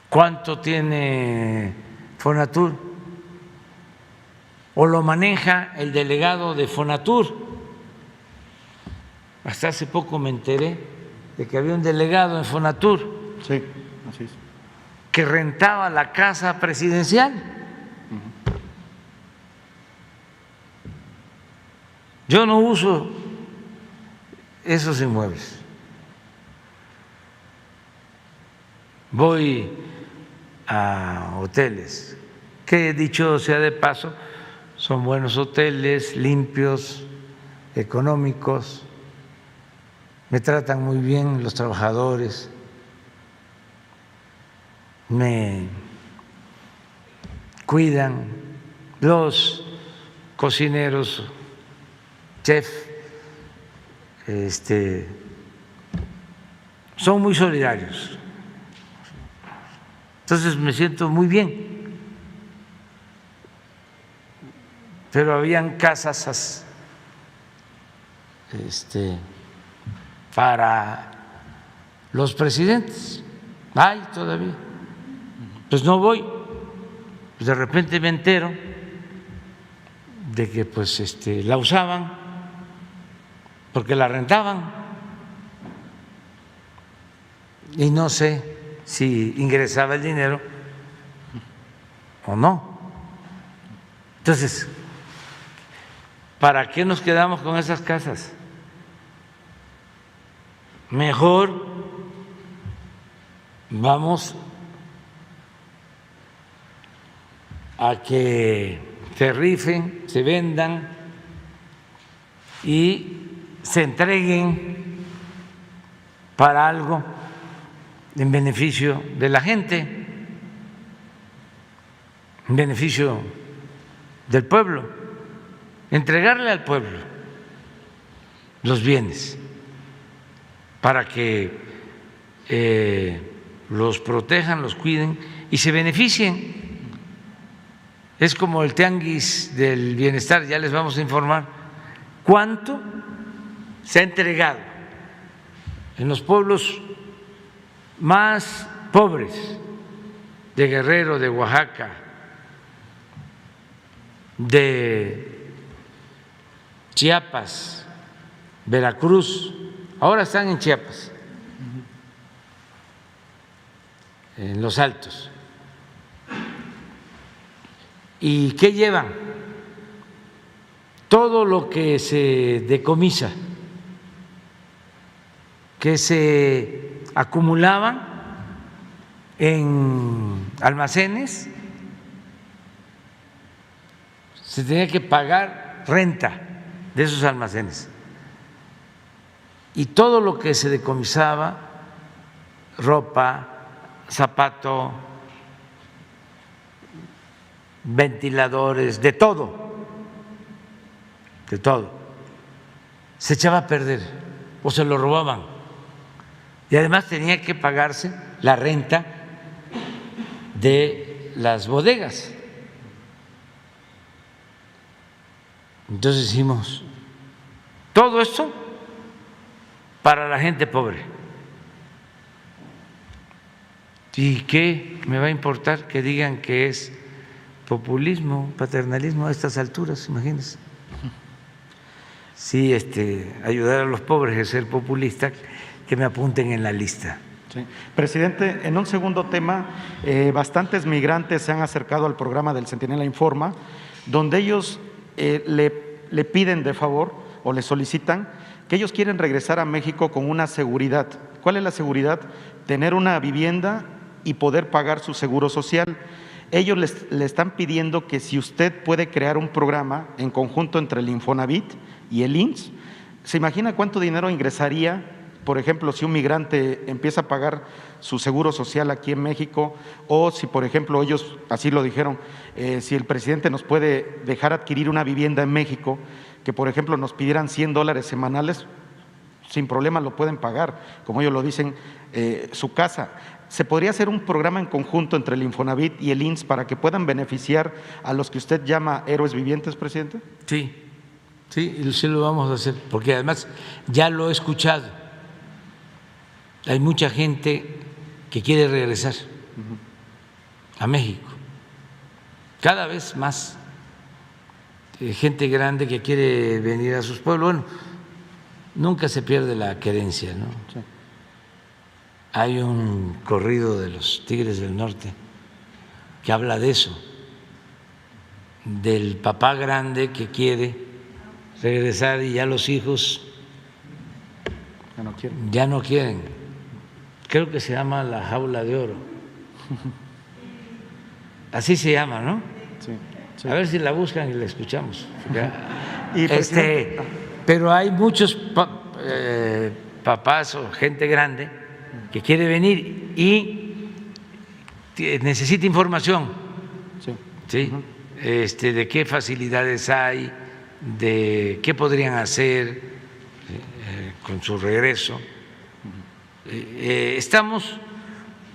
cuánto tiene Fonatur o lo maneja el delegado de Fonatur. Hasta hace poco me enteré de que había un delegado en Fonatur, Sí, así es. que rentaba la casa presidencial. Yo no uso esos inmuebles. Voy a hoteles, que dicho sea de paso, son buenos hoteles, limpios, económicos, me tratan muy bien los trabajadores, me cuidan los cocineros, chef, son muy solidarios. Entonces me siento muy bien. Pero habían casas para los presidentes. Hay todavía. Pues no voy. Pues de repente me entero de que pues la usaban porque la rentaban y no sé si ingresaba el dinero o no. Entonces, ¿para qué nos quedamos con esas casas? Mejor vamos a que se rifen, se vendan y se entreguen para algo en beneficio de la gente, en beneficio del pueblo, entregarle al pueblo los bienes para que los protejan, los cuiden y se beneficien. Es como el tianguis del bienestar, ya les vamos a informar cuánto se ha entregado en los pueblos más pobres de Guerrero, de Oaxaca, de Chiapas, Veracruz, ahora están en Chiapas, en Los Altos. ¿Y qué llevan? Todo lo que se decomisa, que se acumulaban en almacenes, se tenía que pagar renta de esos almacenes. Y todo lo que se decomisaba, ropa, zapato, ventiladores, de todo, se echaba a perder o se lo robaban. Y además tenía que pagarse la renta de las bodegas. Entonces hicimos todo esto para la gente pobre. ¿Y qué me va a importar que digan que es populismo, paternalismo a estas alturas? Imagínense. Sí, ayudar a los pobres es ser populista, que me apunten en la lista. Sí. Presidente, en un segundo tema, bastantes migrantes se han acercado al programa del Centinela Informa, donde ellos le piden de favor o le solicitan que ellos quieren regresar a México con una seguridad. ¿Cuál es la seguridad? Tener una vivienda y poder pagar su seguro social. Ellos le están pidiendo que si usted puede crear un programa en conjunto entre el Infonavit y el IMSS, ¿se imagina cuánto dinero ingresaría por ejemplo, si un migrante empieza a pagar su seguro social aquí en México, o si, por ejemplo, ellos así lo dijeron, si el presidente nos puede dejar adquirir una vivienda en México, que por ejemplo nos pidieran $100 semanales, sin problema lo pueden pagar, como ellos lo dicen, su casa. ¿Se podría hacer un programa en conjunto entre el Infonavit y el IMSS para que puedan beneficiar a los que usted llama héroes vivientes, presidente? Sí, sí lo vamos a hacer, porque además ya lo he escuchado. Hay mucha gente que quiere regresar a México, cada vez más gente grande que quiere venir a sus pueblos. Bueno, nunca se pierde la querencia, ¿no? Sí. Hay un corrido de los Tigres del Norte que habla de eso, del papá grande que quiere regresar y ya los hijos ya no quieren. Creo que se llama La Jaula de Oro. Así se llama, ¿no? Sí, sí. A ver si la buscan y la escuchamos. Pero hay muchos papás o gente grande que quiere venir y necesita información, ¿sí? De qué facilidades hay, de qué podrían hacer con su regreso. Estamos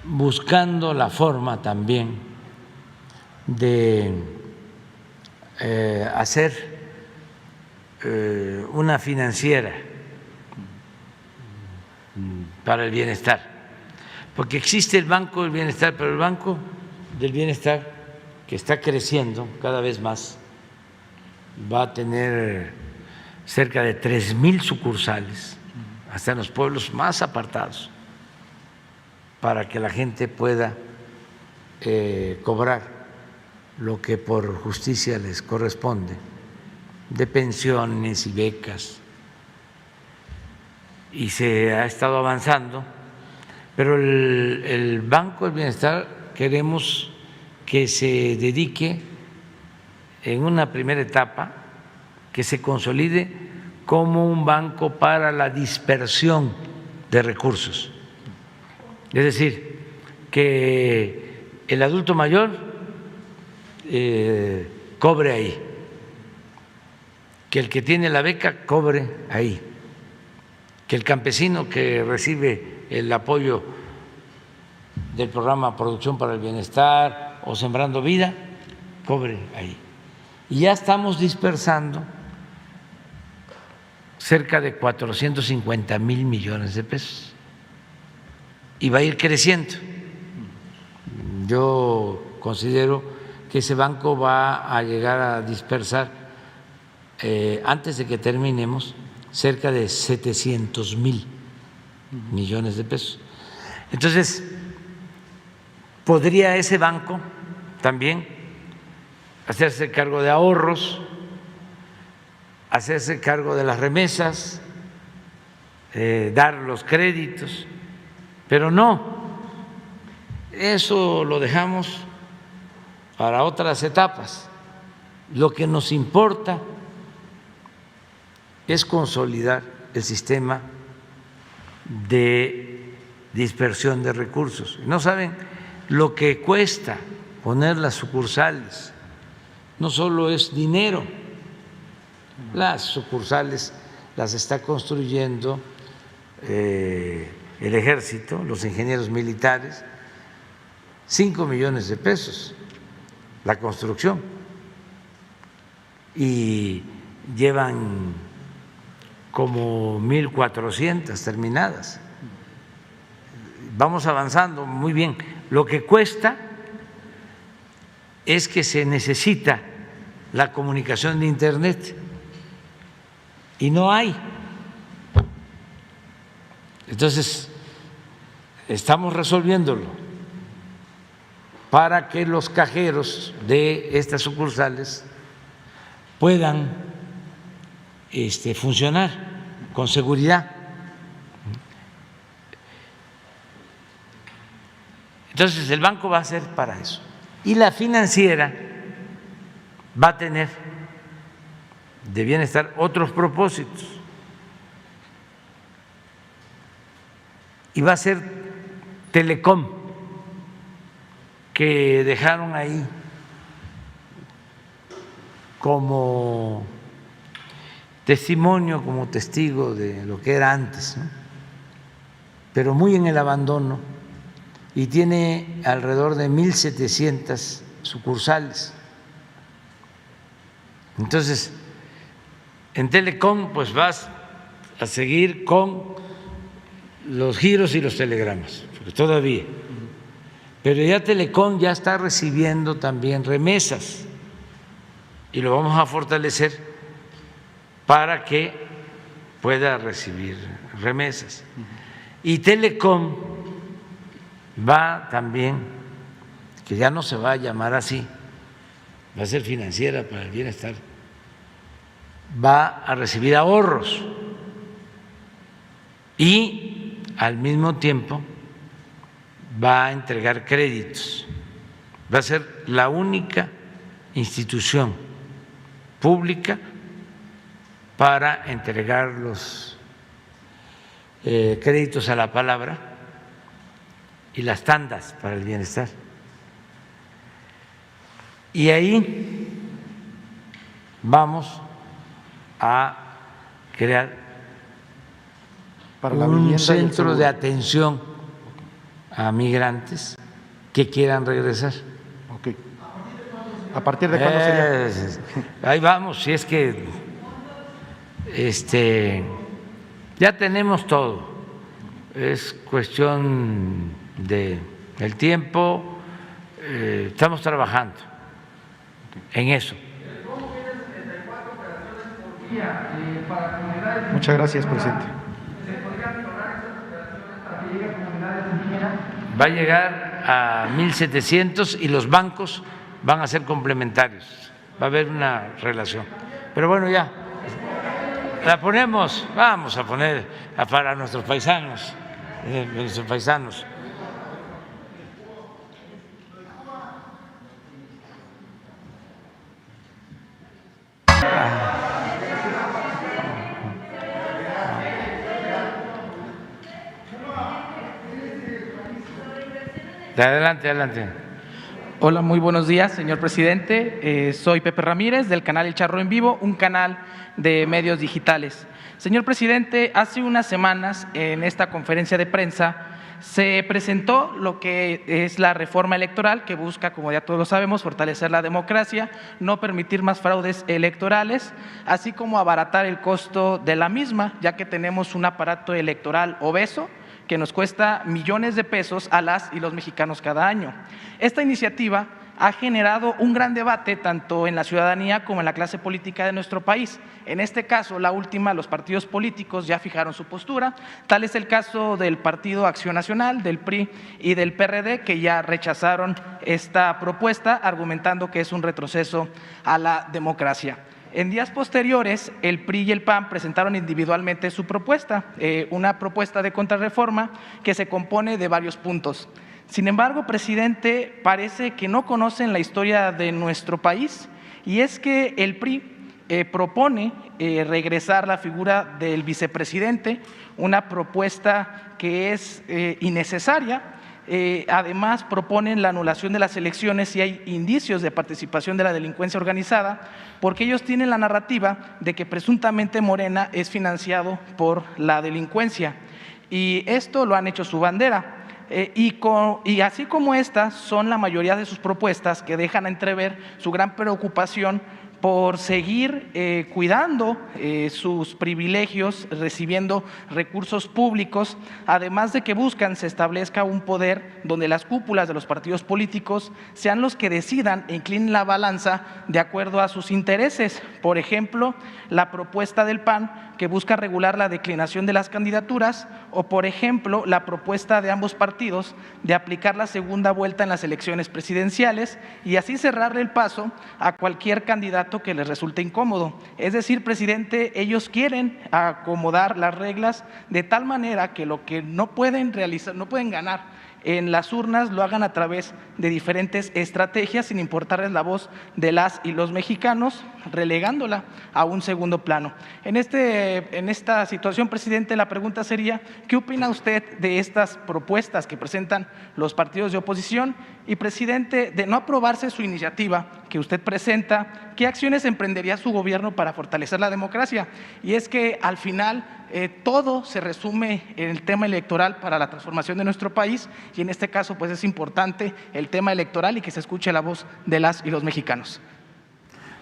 buscando la forma también de hacer una financiera para el bienestar, porque existe el Banco del Bienestar, pero el Banco del Bienestar, que está creciendo cada vez más, va a tener cerca de 3,000 sucursales, hasta en los pueblos más apartados, para que la gente pueda cobrar lo que por justicia les corresponde, de pensiones y becas. Y se ha estado avanzando, pero el Banco del Bienestar queremos que se dedique en una primera etapa, que se consolide como un banco para la dispersión de recursos. Es decir, que el adulto mayor cobre ahí, que el que tiene la beca cobre ahí, que el campesino que recibe el apoyo del programa Producción para el Bienestar o Sembrando Vida cobre ahí. Y ya estamos dispersando cerca de 450,000 millones de pesos y va a ir creciendo. Yo considero que ese banco va a llegar a dispersar antes de que terminemos cerca de 700,000 millones de pesos. Entonces, podría ese banco también hacerse cargo de ahorros, hacerse cargo de las remesas, dar los créditos, pero no, eso lo dejamos para otras etapas. Lo que nos importa es consolidar el sistema de dispersión de recursos. No saben lo que cuesta poner las sucursales, no solo es dinero, las sucursales las está construyendo el Ejército, los ingenieros militares, 5 millones de pesos la construcción, y llevan como 1,400 terminadas. Vamos avanzando muy bien. Lo que cuesta es que se necesita la comunicación de Internet y no hay. Entonces, estamos resolviéndolo para que los cajeros de estas sucursales puedan funcionar con seguridad. Entonces, el banco va a ser para eso. Y la financiera va a tener de bienestar otros propósitos. y va a ser Telecom, que dejaron ahí como testimonio, como testigo de lo que era antes, ¿no? Pero muy en el abandono, y tiene alrededor de 1,700 sucursales. Entonces, en Telecom pues vas a seguir con los giros y los telegramas, porque todavía. Pero ya Telecom ya está recibiendo también remesas y lo vamos a fortalecer para que pueda recibir remesas. Y Telecom va también, que ya no se va a llamar así, va a ser Financiera para el Bienestar, va a recibir ahorros y al mismo tiempo va a entregar créditos. Va a ser la única institución pública para entregar los créditos a la palabra y las tandas para el bienestar. Y ahí vamos a crear un centro de atención a migrantes que quieran regresar. Okay. ¿A partir de cuándo sería? Ahí vamos, si es que ya tenemos todo, es cuestión del tiempo, estamos trabajando en eso. Muchas gracias, presidente. Va a llegar a 1,700 y los bancos van a ser complementarios, va a haber una relación. Pero bueno, ya la ponemos, vamos a poner para nuestros paisanos, Adelante, adelante. Hola, muy buenos días, señor presidente. Soy Pepe Ramírez del canal El Charro en Vivo, un canal de medios digitales. Señor presidente, hace unas semanas en esta conferencia de prensa se presentó lo que es la reforma electoral que busca, como ya todos lo sabemos, fortalecer la democracia, no permitir más fraudes electorales, así como abaratar el costo de la misma, ya que tenemos un aparato electoral obeso que nos cuesta millones de pesos a las y los mexicanos cada año. Esta iniciativa ha generado un gran debate tanto en la ciudadanía como en la clase política de nuestro país. En este caso, la última, los partidos políticos ya fijaron su postura. Tal es el caso del Partido Acción Nacional, del PRI y del PRD, que ya rechazaron esta propuesta, argumentando que es un retroceso a la democracia. En días posteriores, el PRI y el PAN presentaron individualmente su propuesta, una propuesta de contrarreforma que se compone de varios puntos. Sin embargo, presidente, parece que no conocen la historia de nuestro país, y es que el PRI propone regresar la figura del vicepresidente, una propuesta que es innecesaria. Además, proponen la anulación de las elecciones si hay indicios de participación de la delincuencia organizada, porque ellos tienen la narrativa de que presuntamente Morena es financiado por la delincuencia, y esto lo han hecho su bandera. Y así como estas son la mayoría de sus propuestas que dejan entrever su gran preocupación por seguir cuidando sus privilegios, recibiendo recursos públicos, además de que buscan se establezca un poder donde las cúpulas de los partidos políticos sean los que decidan e inclinen la balanza de acuerdo a sus intereses. Por ejemplo, la propuesta del PAN que busca regular la declinación de las candidaturas, o por ejemplo, la propuesta de ambos partidos de aplicar la segunda vuelta en las elecciones presidenciales y así cerrarle el paso a cualquier candidato que les resulte incómodo. Es decir, presidente, ellos quieren acomodar las reglas de tal manera que lo que no pueden realizar, no pueden ganar en las urnas lo hagan a través de diferentes estrategias sin importarles la voz de las y los mexicanos, relegándola a un segundo plano. En esta situación, presidente, la pregunta sería, ¿qué opina usted de estas propuestas que presentan los partidos de oposición? Y, presidente, de no aprobarse su iniciativa que usted presenta, ¿qué acciones emprendería su gobierno para fortalecer la democracia? Y es que al final todo se resume en el tema electoral para la transformación de nuestro país, y en este caso pues es importante el tema electoral y que se escuche la voz de las y los mexicanos.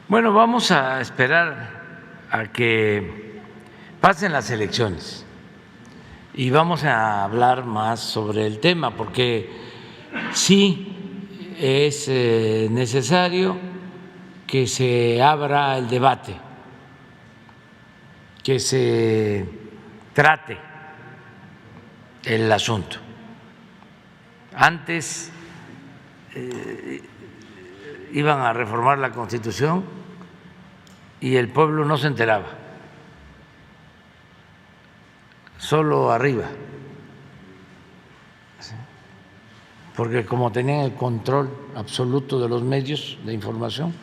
Bueno, vamos a esperar a que pasen las elecciones y vamos a hablar más sobre el tema, porque sí es necesario que se abra el debate, que se trate el asunto. Antes iban a reformar la Constitución y el pueblo no se enteraba, solo arriba, porque como tenían el control absoluto de los medios de información,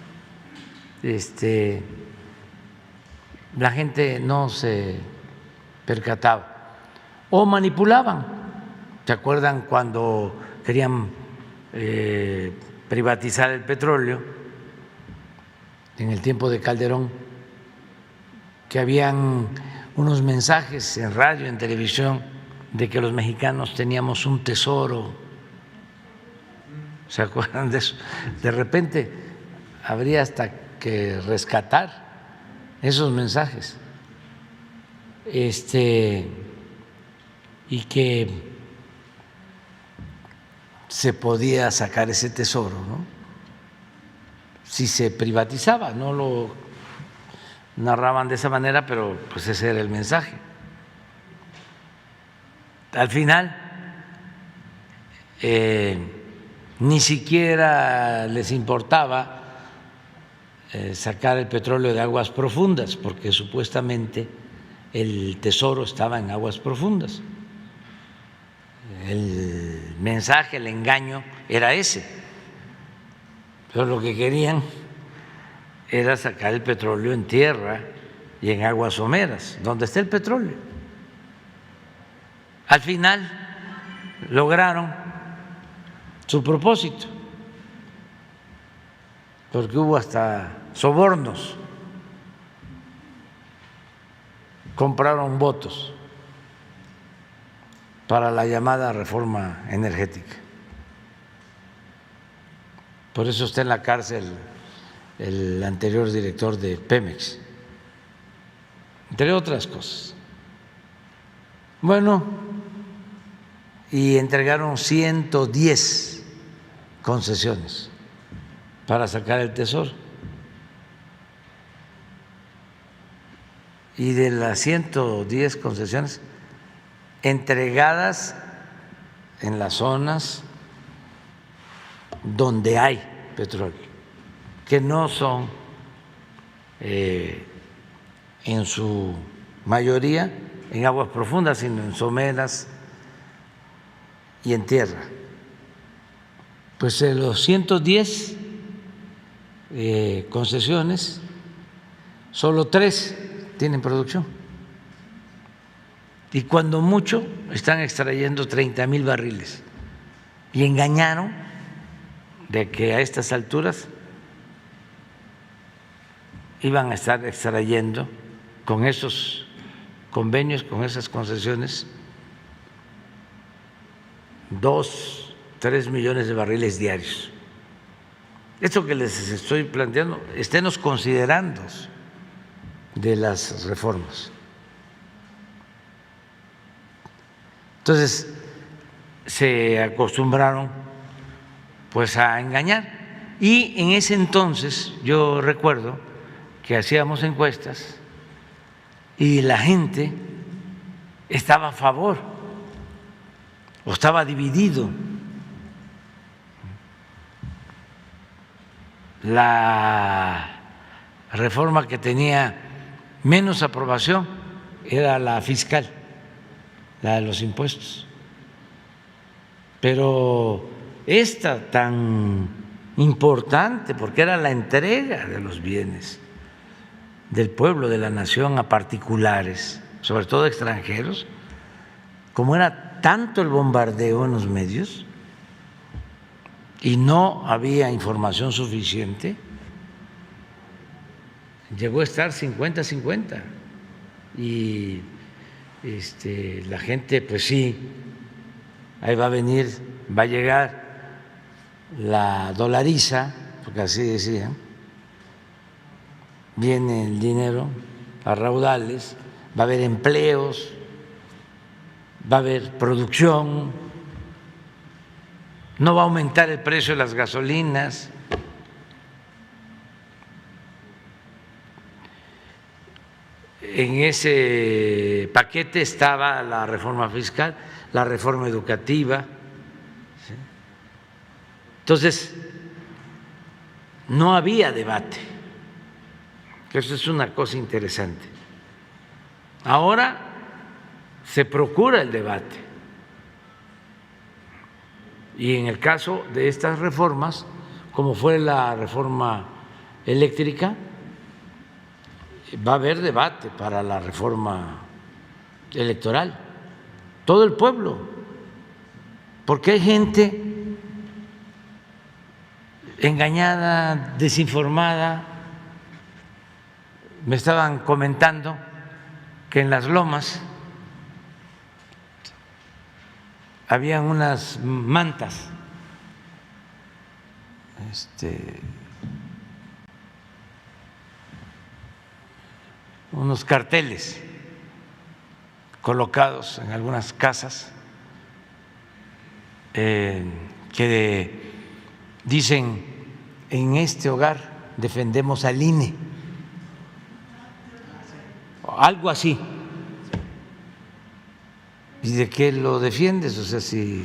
la gente no se percataba o manipulaban. ¿Se acuerdan cuando querían privatizar el petróleo en el tiempo de Calderón, que habían unos mensajes en radio, en televisión, de que los mexicanos teníamos un tesoro? ¿Se acuerdan de eso? De repente habría hasta que rescatar esos mensajes, y que se podía sacar ese tesoro, ¿no?, si se privatizaba. No lo narraban de esa manera, pero pues ese era el mensaje. Al final ni siquiera les importaba sacar el petróleo de aguas profundas, porque supuestamente el tesoro estaba en aguas profundas. El mensaje, el engaño era ese. Pero lo que querían era sacar el petróleo en tierra y en aguas someras, donde está el petróleo. Al final lograron su propósito, porque hubo hasta sobornos, compraron votos para la llamada reforma energética. Por eso está en la cárcel el anterior director de Pemex, entre otras cosas. Bueno, y entregaron 110 concesiones para sacar el tesoro. Y de las 110 concesiones entregadas en las zonas donde hay petróleo, que no son en su mayoría en aguas profundas, sino en someras y en tierra. Pues los 110 concesiones, solo 3 tienen producción, y cuando mucho están extrayendo 30,000 barriles, y engañaron de que a estas alturas iban a estar extrayendo con esos convenios, con esas concesiones, 2-3 millones de barriles diarios. Esto que les estoy planteando, esténos considerando de las reformas. Entonces se acostumbraron pues a engañar, y en ese entonces yo recuerdo que hacíamos encuestas y la gente estaba a favor o estaba dividido. La reforma que tenía menos aprobación era la fiscal, la de los impuestos, pero esta tan importante, porque era la entrega de los bienes del pueblo, de la nación, a particulares, sobre todo extranjeros, como era tanto el bombardeo en los medios y no había información suficiente, llegó a estar 50-50 y la gente, pues sí, ahí va a venir, va a llegar la dolariza, porque así decían, viene el dinero a raudales, va a haber empleos, va a haber producción, no va a aumentar el precio de las gasolinas. En ese paquete estaba la reforma fiscal, la reforma educativa. ¿Sí? Entonces, no había debate, que eso es una cosa interesante. Ahora se procura el debate. Y en el caso de estas reformas, como fue la reforma eléctrica, va a haber debate para la reforma electoral, todo el pueblo, porque hay gente engañada, desinformada. Me estaban comentando que en Las Lomas habían unas mantas unos carteles colocados en algunas casas que dicen: en este hogar defendemos al INE, algo así. ¿Y de qué lo defiendes? O sea, si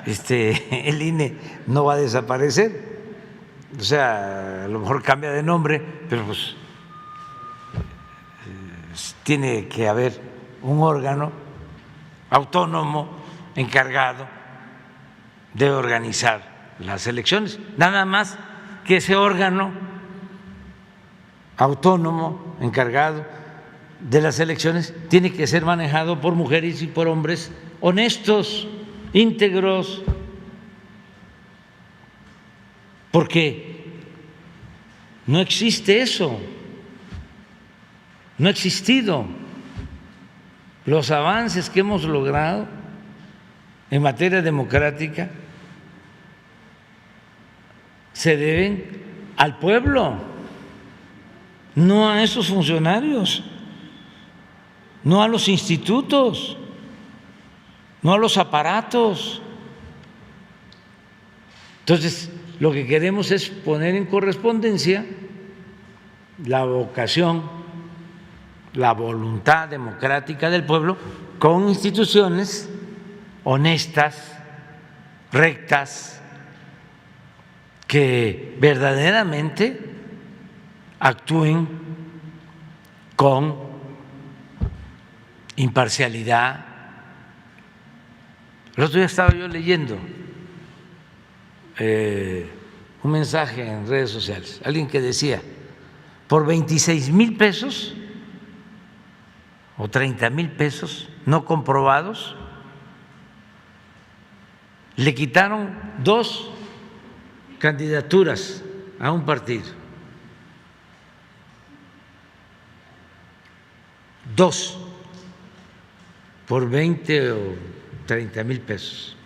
el INE no va a desaparecer, o sea, a lo mejor cambia de nombre, pero pues tiene que haber un órgano autónomo encargado de organizar las elecciones. Nada más que ese órgano autónomo encargado de las elecciones tiene que ser manejado por mujeres y por hombres honestos, íntegros, porque no existe eso. No ha existido. Los avances que hemos logrado en materia democrática se deben al pueblo, no a esos funcionarios, no a los institutos, no a los aparatos. Entonces, lo que queremos es poner en correspondencia la vocación, la voluntad democrática del pueblo con instituciones honestas, rectas, que verdaderamente actúen con imparcialidad. El otro día estaba yo leyendo un mensaje en redes sociales, alguien que decía: por 26,000 pesos o 30,000 pesos no comprobados, le quitaron 2 candidaturas a un partido. 2 por 20 o 30,000 pesos.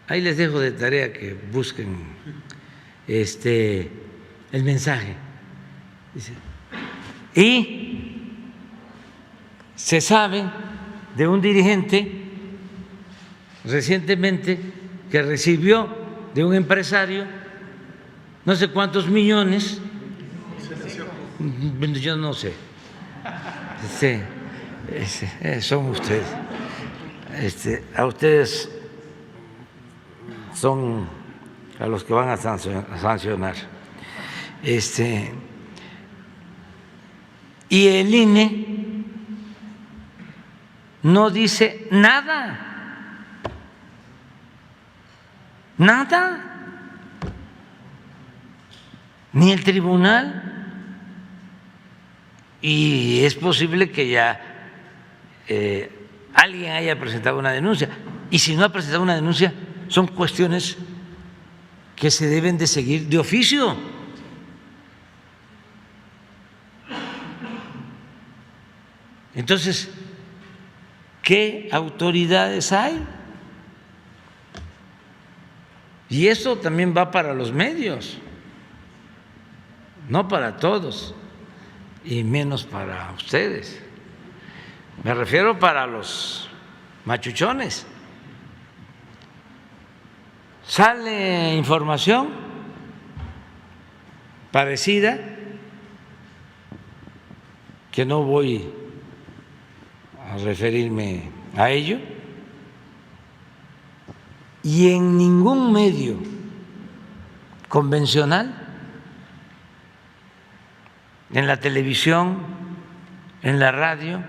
Ahí les dejo de tarea que busquen el mensaje. Dice, y se sabe de un dirigente recientemente que recibió de un empresario no sé cuántos millones, yo no sé, son ustedes, a ustedes son a los que van a sancionar. Y el INE no dice nada Nada. Ni el tribunal. Y es posible que ya alguien haya presentado una denuncia. Y si no ha presentado una denuncia, son cuestiones que se deben de seguir de oficio. Entonces, ¿qué autoridades hay? Y eso también va para los medios, no para todos, y menos para ustedes. Me refiero para los machuchones. Sale información parecida, que no voy a referirme a ello, y en ningún medio convencional, en la televisión, en la radio,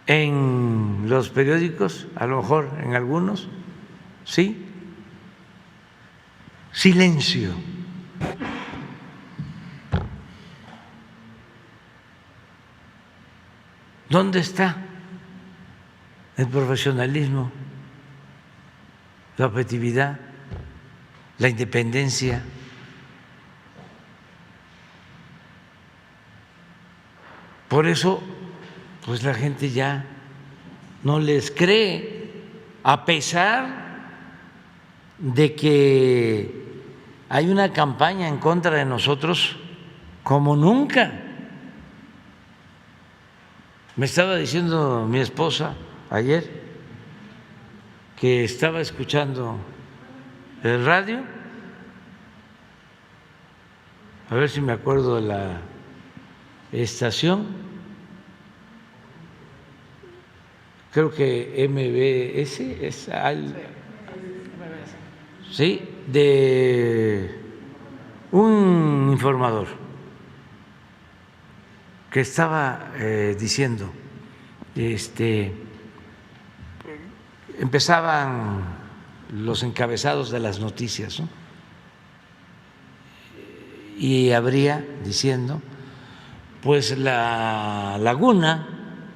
en los periódicos, a lo mejor en algunos, sí, silencio. ¿Dónde está el profesionalismo, la objetividad, la independencia? Por eso, pues la gente ya no les cree, a pesar de que hay una campaña en contra de nosotros como nunca. Me estaba diciendo mi esposa ayer que estaba escuchando el radio, a ver si me acuerdo de la estación, creo que MBS es sí, de un informador que estaba diciendo, empezaban los encabezados de las noticias, ¿no? Y habría diciendo, pues la laguna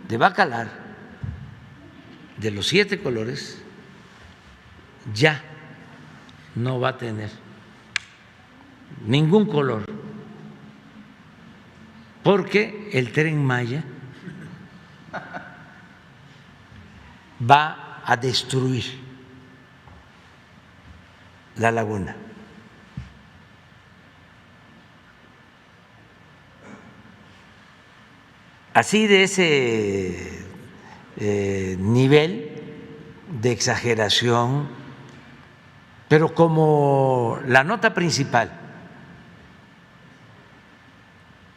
de Bacalar, de los 7 colores, ya no va a tener ningún color, porque el Tren Maya va a destruir la laguna. Así de ese nivel de exageración, pero como la nota principal,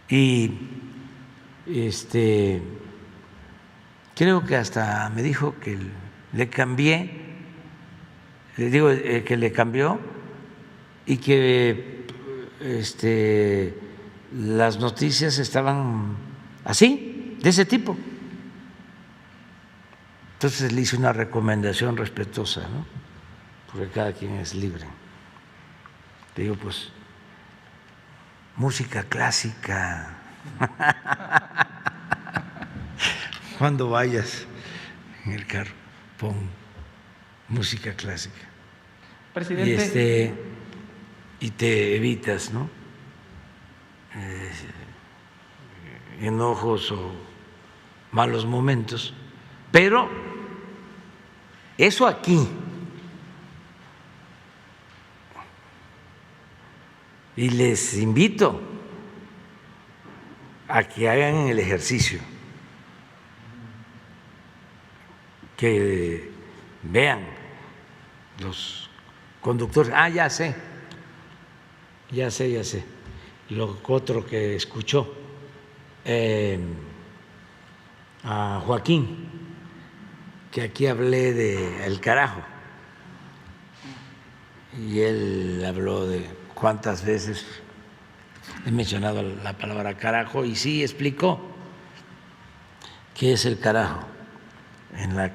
y creo que hasta me dijo que le cambié, le digo que le cambió y que las noticias estaban así, de ese tipo. Entonces le hice una recomendación respetuosa, ¿no? Porque cada quien es libre. Le digo, pues, música clásica. Cuando vayas en el carro, pon música clásica. Presidente. Y te evitas, ¿no? Enojos o malos momentos. Pero eso aquí, y les invito a que hagan el ejercicio, que vean los conductores. Ya sé. Lo otro que escuchó a Joaquín, que aquí hablé de el carajo, y él habló de cuántas veces he mencionado la palabra carajo, y sí explicó qué es el carajo en la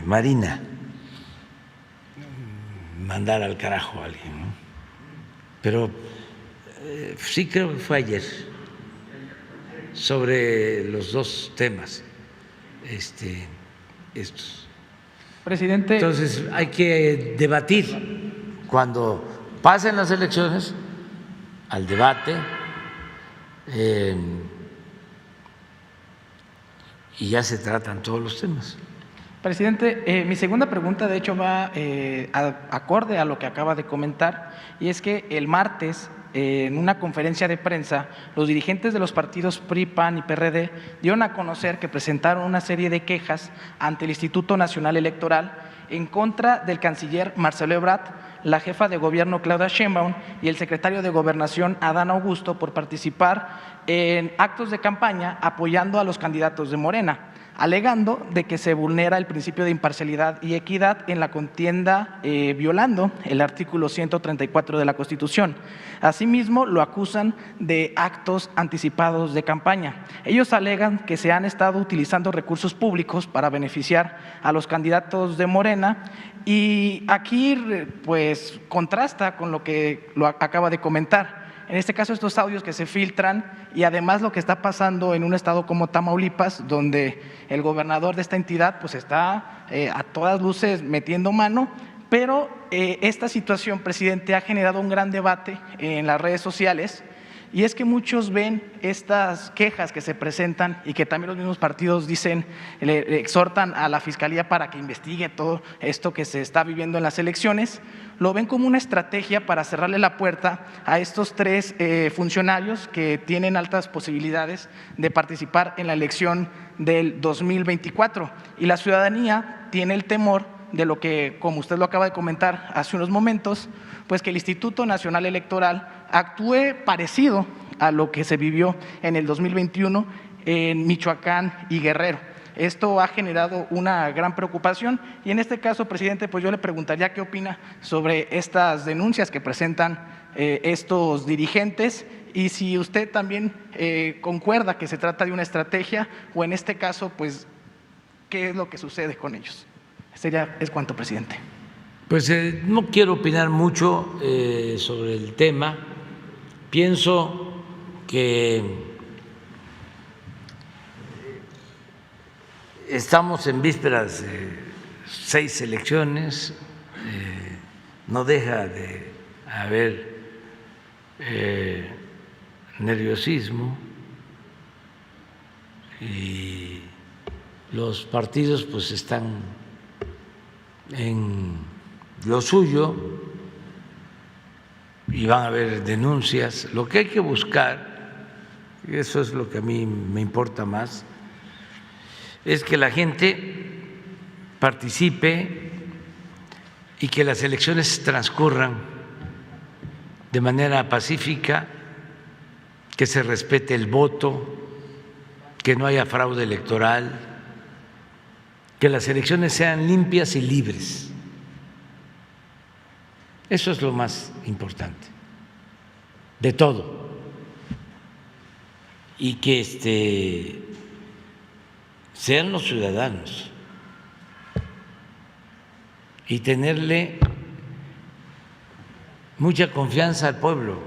Marina. mandar al carajo a alguien, ¿no? Pero sí creo que fue ayer, sobre los dos temas estos. Presidente. Entonces hay que debatir cuando pasen las elecciones, al debate, y ya se tratan todos los temas. Presidente, mi segunda pregunta de hecho va acorde a lo que acaba de comentar, y es que el martes, en una conferencia de prensa, los dirigentes de los partidos PRI, PAN y PRD dieron a conocer que presentaron una serie de quejas ante el Instituto Nacional Electoral en contra del canciller Marcelo Ebrard, la jefa de gobierno Claudia Sheinbaum y el secretario de Gobernación Adán Augusto por participar en actos de campaña apoyando a los candidatos de Morena, alegando de que se vulnera el principio de imparcialidad y equidad en la contienda, violando el artículo 134 de la Constitución. Asimismo, lo acusan de actos anticipados de campaña. Ellos alegan que se han estado utilizando recursos públicos para beneficiar a los candidatos de Morena, y aquí pues contrasta con lo que acaba de comentar. En este caso, estos audios que se filtran y además lo que está pasando en un estado como Tamaulipas, donde el gobernador de esta entidad pues está a todas luces metiendo mano, pero esta situación, presidente, ha generado un gran debate en las redes sociales, y es que muchos ven estas quejas que se presentan y que también los mismos partidos dicen, le exhortan a la Fiscalía para que investigue todo esto que se está viviendo en las elecciones, lo ven como una estrategia para cerrarle la puerta a estos tres funcionarios que tienen altas posibilidades de participar en la elección del 2024. Y la ciudadanía tiene el temor de lo que, como usted lo acaba de comentar hace unos momentos, pues que el Instituto Nacional Electoral actúe parecido a lo que se vivió en el 2021 en Michoacán y Guerrero. Esto ha generado una gran preocupación, y en este caso, presidente, pues yo le preguntaría qué opina sobre estas denuncias que presentan estos dirigentes, y si usted también concuerda que se trata de una estrategia, o en este caso, pues, ¿qué es lo que sucede con ellos? Es cuanto, presidente. Pues no quiero opinar mucho sobre el tema. Pienso que estamos en vísperas de 6 elecciones, no deja de haber nerviosismo, y los partidos pues están en lo suyo y van a haber denuncias. Lo que hay que buscar, y eso es lo que a mí me importa más, es que la gente participe y que las elecciones transcurran de manera pacífica, que se respete el voto, que no haya fraude electoral, que las elecciones sean limpias y libres. Eso es lo más importante de todo. Y que sean los ciudadanos, y tenerle mucha confianza al pueblo.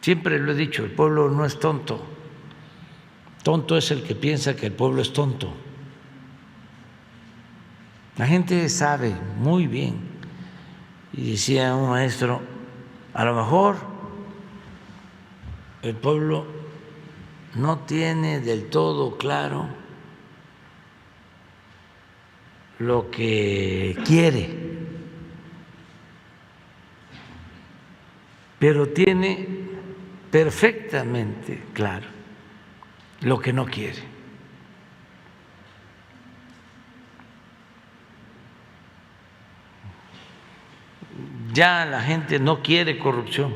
Siempre lo he dicho, el pueblo no es tonto. Tonto es el que piensa que el pueblo es tonto. La gente sabe muy bien, y decía un maestro, a lo mejor el pueblo no tiene del todo claro lo que quiere, pero tiene perfectamente claro lo que no quiere. Ya la gente no quiere corrupción,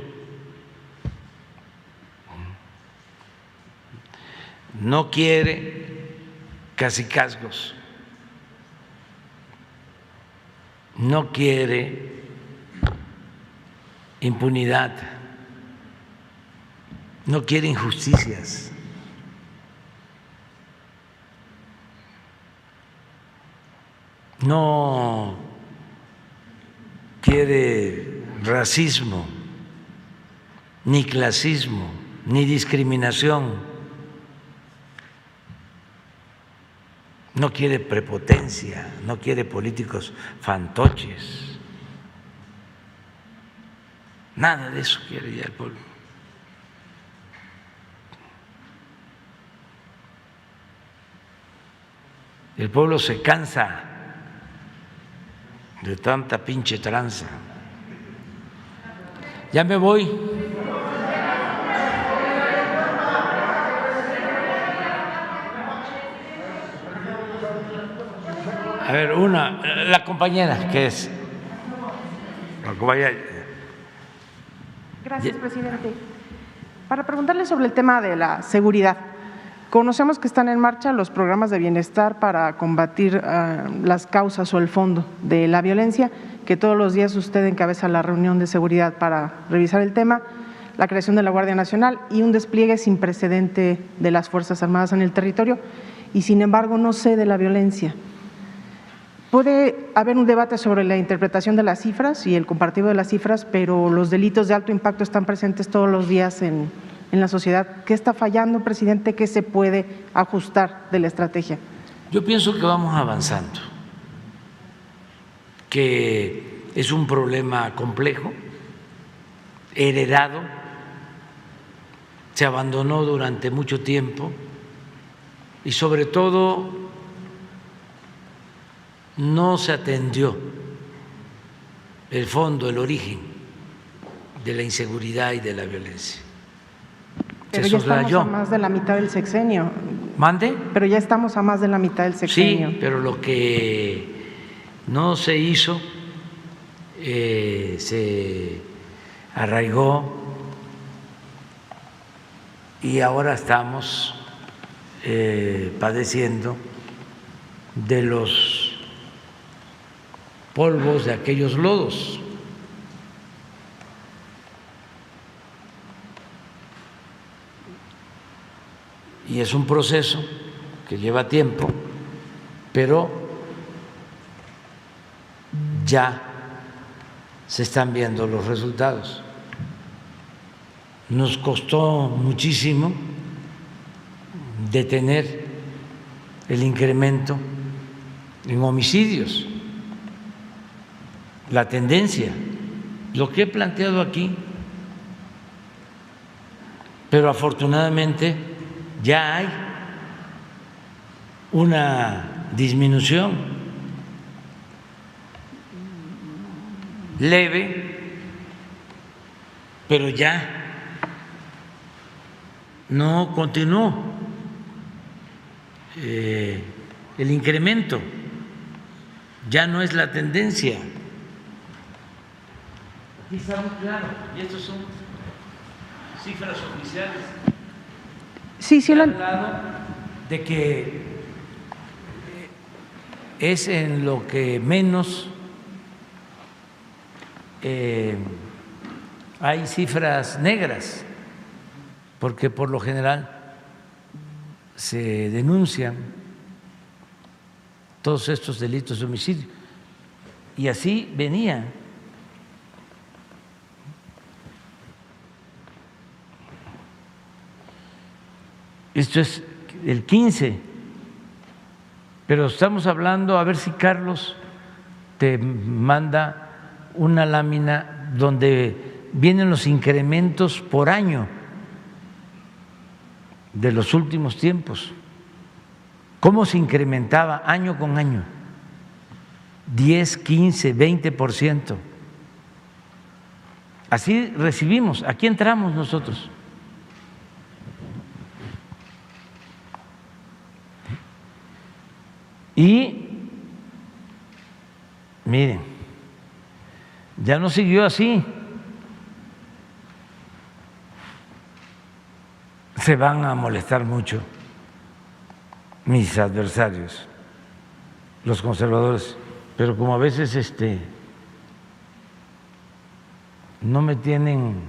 no quiere cacicazgos, no quiere impunidad, no quiere injusticias. No quiere racismo, ni clasismo, ni discriminación, no quiere prepotencia, no quiere políticos fantoches, nada de eso quiere ya el pueblo. El pueblo se cansa de tanta pinche tranza. Ya me voy. A ver, la compañera, que es la compañera. Gracias, presidente. Para preguntarle sobre el tema de la seguridad. Conocemos que están en marcha los programas de bienestar para combatir las causas o el fondo de la violencia, que todos los días usted encabeza la reunión de seguridad para revisar el tema, la creación de la Guardia Nacional y un despliegue sin precedente de las Fuerzas Armadas en el territorio, y sin embargo no cede la violencia. Puede haber un debate sobre la interpretación de las cifras y el compartido de las cifras, pero los delitos de alto impacto están presentes todos los días en la sociedad. ¿Qué está fallando, presidente? ¿Qué se puede ajustar de la estrategia? Yo pienso que vamos avanzando, que es un problema complejo, heredado, se abandonó durante mucho tiempo y sobre todo no se atendió el fondo, el origen de la inseguridad y de la violencia. Pero ya estamos a más de la mitad del sexenio. ¿Mande? Pero ya estamos a más de la mitad del sexenio. Sí, pero lo que no se hizo se arraigó y ahora estamos padeciendo de los polvos de aquellos lodos. Y es un proceso que lleva tiempo, pero ya se están viendo los resultados. Nos costó muchísimo detener el incremento en homicidios, la tendencia, lo que he planteado aquí, pero afortunadamente ya hay una disminución leve, pero ya no continuó el incremento, ya no es la tendencia. Aquí está muy claro, y estos son cifras oficiales. Sí, sí, de que es en lo que menos hay cifras negras, porque por lo general se denuncian todos estos delitos de homicidio, y así venía. Esto es el 15, pero estamos hablando, a ver si Carlos te manda una lámina donde vienen los incrementos por año de los últimos tiempos, cómo se incrementaba año con año, 10, 15, 20%. Así recibimos, aquí entramos nosotros. Y miren, ya no siguió así. Se van a molestar mucho mis adversarios, los conservadores, pero como a veces no me tienen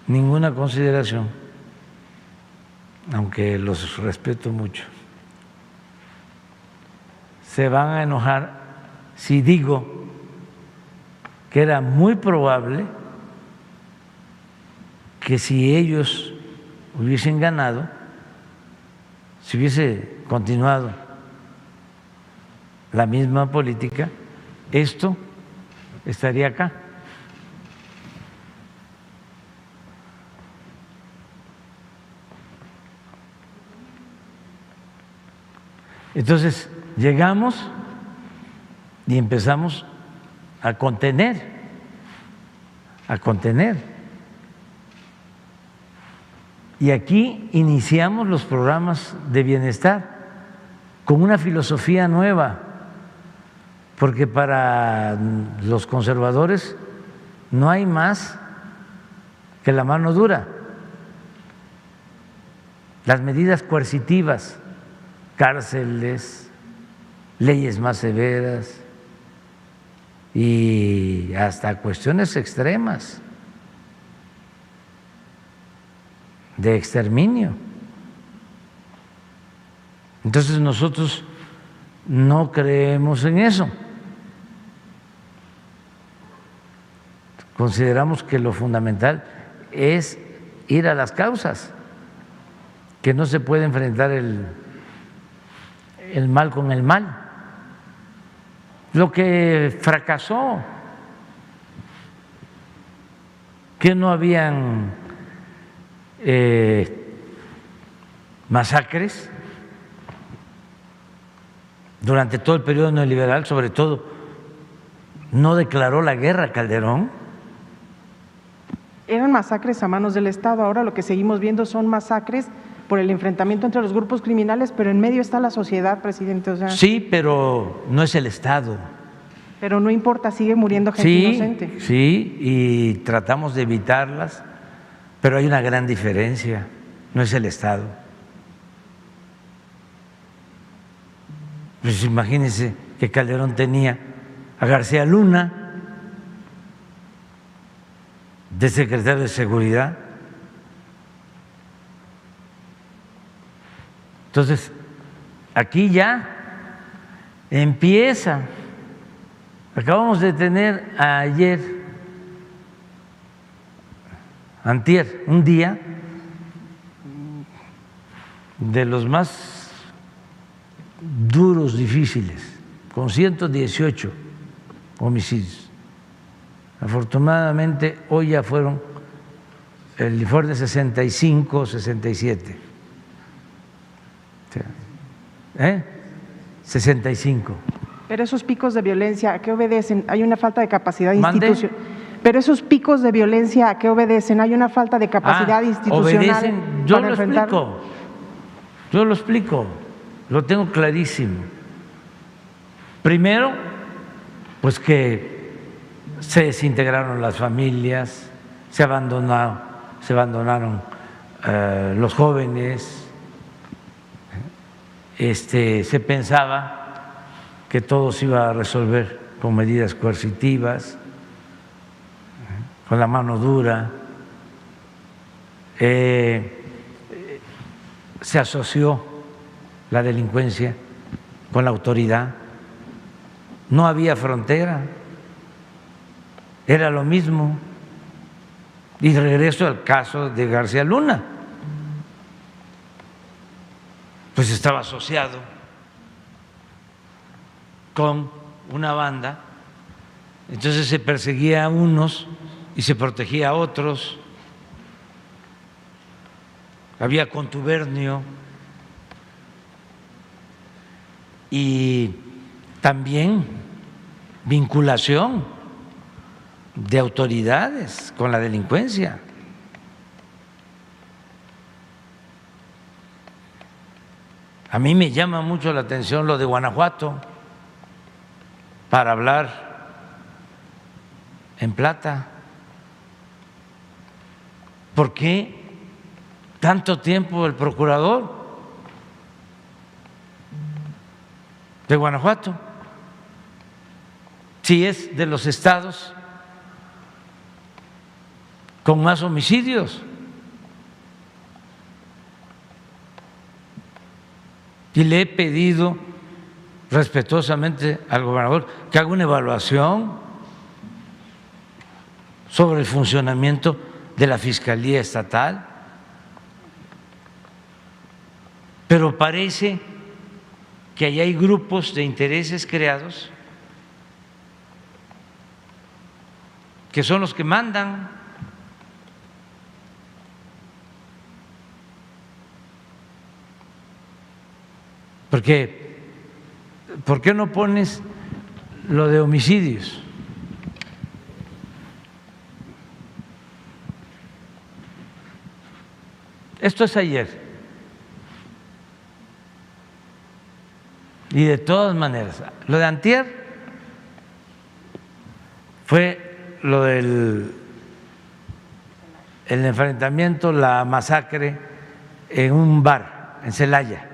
ninguna consideración, aunque los respeto mucho, se van a enojar si digo que era muy probable que si ellos hubiesen ganado, si hubiese continuado la misma política, esto estaría acá. Entonces, llegamos y empezamos a contener. Y aquí iniciamos los programas de bienestar con una filosofía nueva, porque para los conservadores no hay más que la mano dura, las medidas coercitivas, cárceles, leyes más severas y hasta cuestiones extremas de exterminio. Entonces nosotros no creemos en eso. Consideramos que lo fundamental es ir a las causas, que no se puede enfrentar el mal con el mal. Lo que fracasó, que no habían masacres durante todo el periodo neoliberal, sobre todo no declaró la guerra Calderón. Eran masacres a manos del Estado, ahora lo que seguimos viendo son masacres por el enfrentamiento entre los grupos criminales, pero en medio está la sociedad, presidente. O sea, sí, pero no es el Estado. Pero no importa, sigue muriendo gente inocente. Sí, y tratamos de evitarlas, pero hay una gran diferencia, no es el Estado. Pues imagínense que Calderón tenía a García Luna de secretario de Seguridad. Entonces, aquí ya empieza. Acabamos de tener antier, un día de los más duros, difíciles, con 118 homicidios. Afortunadamente, hoy ya fueron el informe 65, 67. 65. Pero esos picos de violencia, ¿a qué obedecen? Hay una falta de capacidad institucional. Pero esos picos de violencia, ¿a qué obedecen? Hay una falta de capacidad institucional. Obedecen. Yo lo explico, lo tengo clarísimo. Primero, pues que se desintegraron las familias, se abandonaron los jóvenes. Se pensaba que todo se iba a resolver con medidas coercitivas, con la mano dura. Se asoció la delincuencia con la autoridad. No había frontera, era lo mismo. Y regreso al caso de García Luna. Pues estaba asociado con una banda, entonces se perseguía a unos y se protegía a otros, había contubernio y también vinculación de autoridades con la delincuencia. A mí me llama mucho la atención lo de Guanajuato, para hablar en plata. ¿Por qué tanto tiempo el procurador de Guanajuato? Si es de los estados con más homicidios. Y le he pedido respetuosamente al gobernador que haga una evaluación sobre el funcionamiento de la Fiscalía Estatal, pero parece que ahí hay grupos de intereses creados que son los que mandan. Porque, ¿por qué no pones lo de homicidios? Esto es ayer. Y de todas maneras, lo de antier fue lo del el enfrentamiento, la masacre en un bar en Celaya.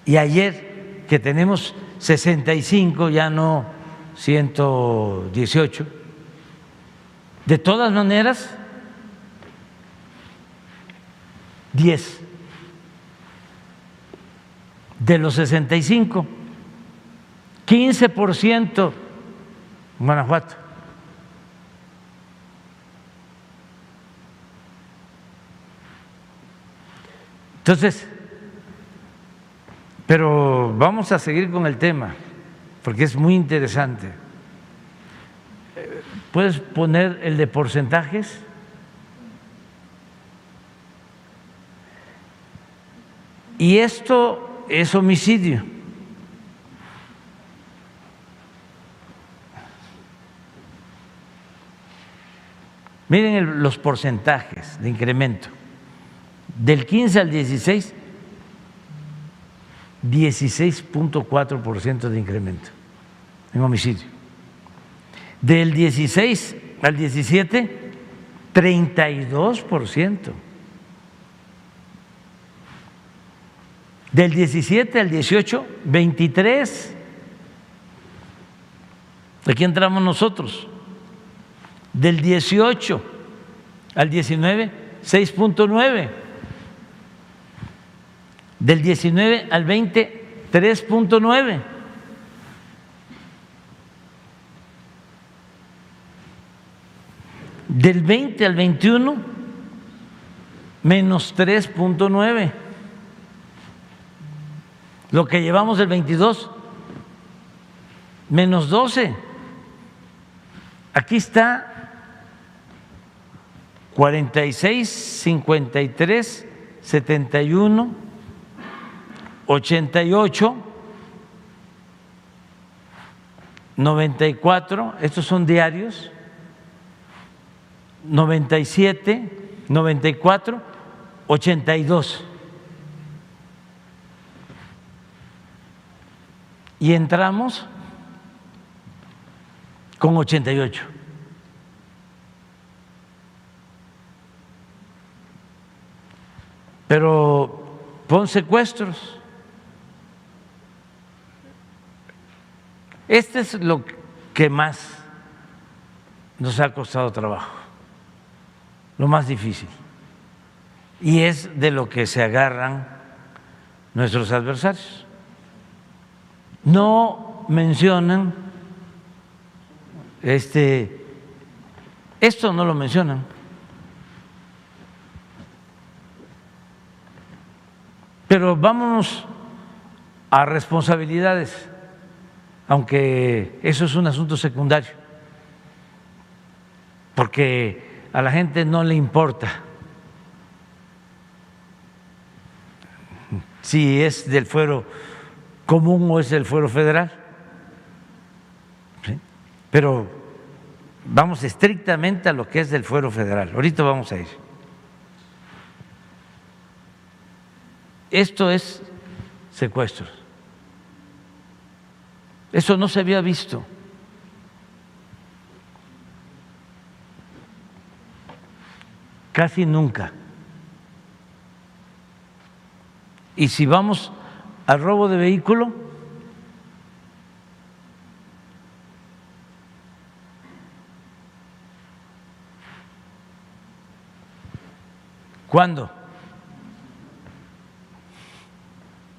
Y ayer que tenemos 65, ya no 118, de todas maneras, 10 de los 65, 15% en Guanajuato. Entonces, pero vamos a seguir con el tema, porque es muy interesante. ¿Puedes poner el de porcentajes? Y esto es homicidio. Miren los porcentajes de incremento. Del 15 al 16, 16.4% de incremento en homicidio. Del 16 al 17, 32%. Del 17 al 18, 23%. Aquí entramos nosotros. Del 18 al 19, 6.9%. Del 19 al 20, 3.9%. Del 20 al 21, menos 3.9%. Lo que llevamos del 22, menos 12%. Aquí está 46, 53, 71, 88, 94, estos son diarios, 97, 94, 82. Y entramos con 88. Pero pon secuestros. Este es lo que más nos ha costado trabajo, lo más difícil. Y es de lo que se agarran nuestros adversarios. No mencionan, esto no lo mencionan. Pero vámonos a responsabilidades, aunque eso es un asunto secundario, porque a la gente no le importa si es del fuero común o es del fuero federal, ¿sí? Pero vamos estrictamente a lo que es del fuero federal. Ahorita vamos a ir. Esto es secuestros. Eso no se había visto. Casi nunca. Y si vamos al robo de vehículo, ¿cuándo?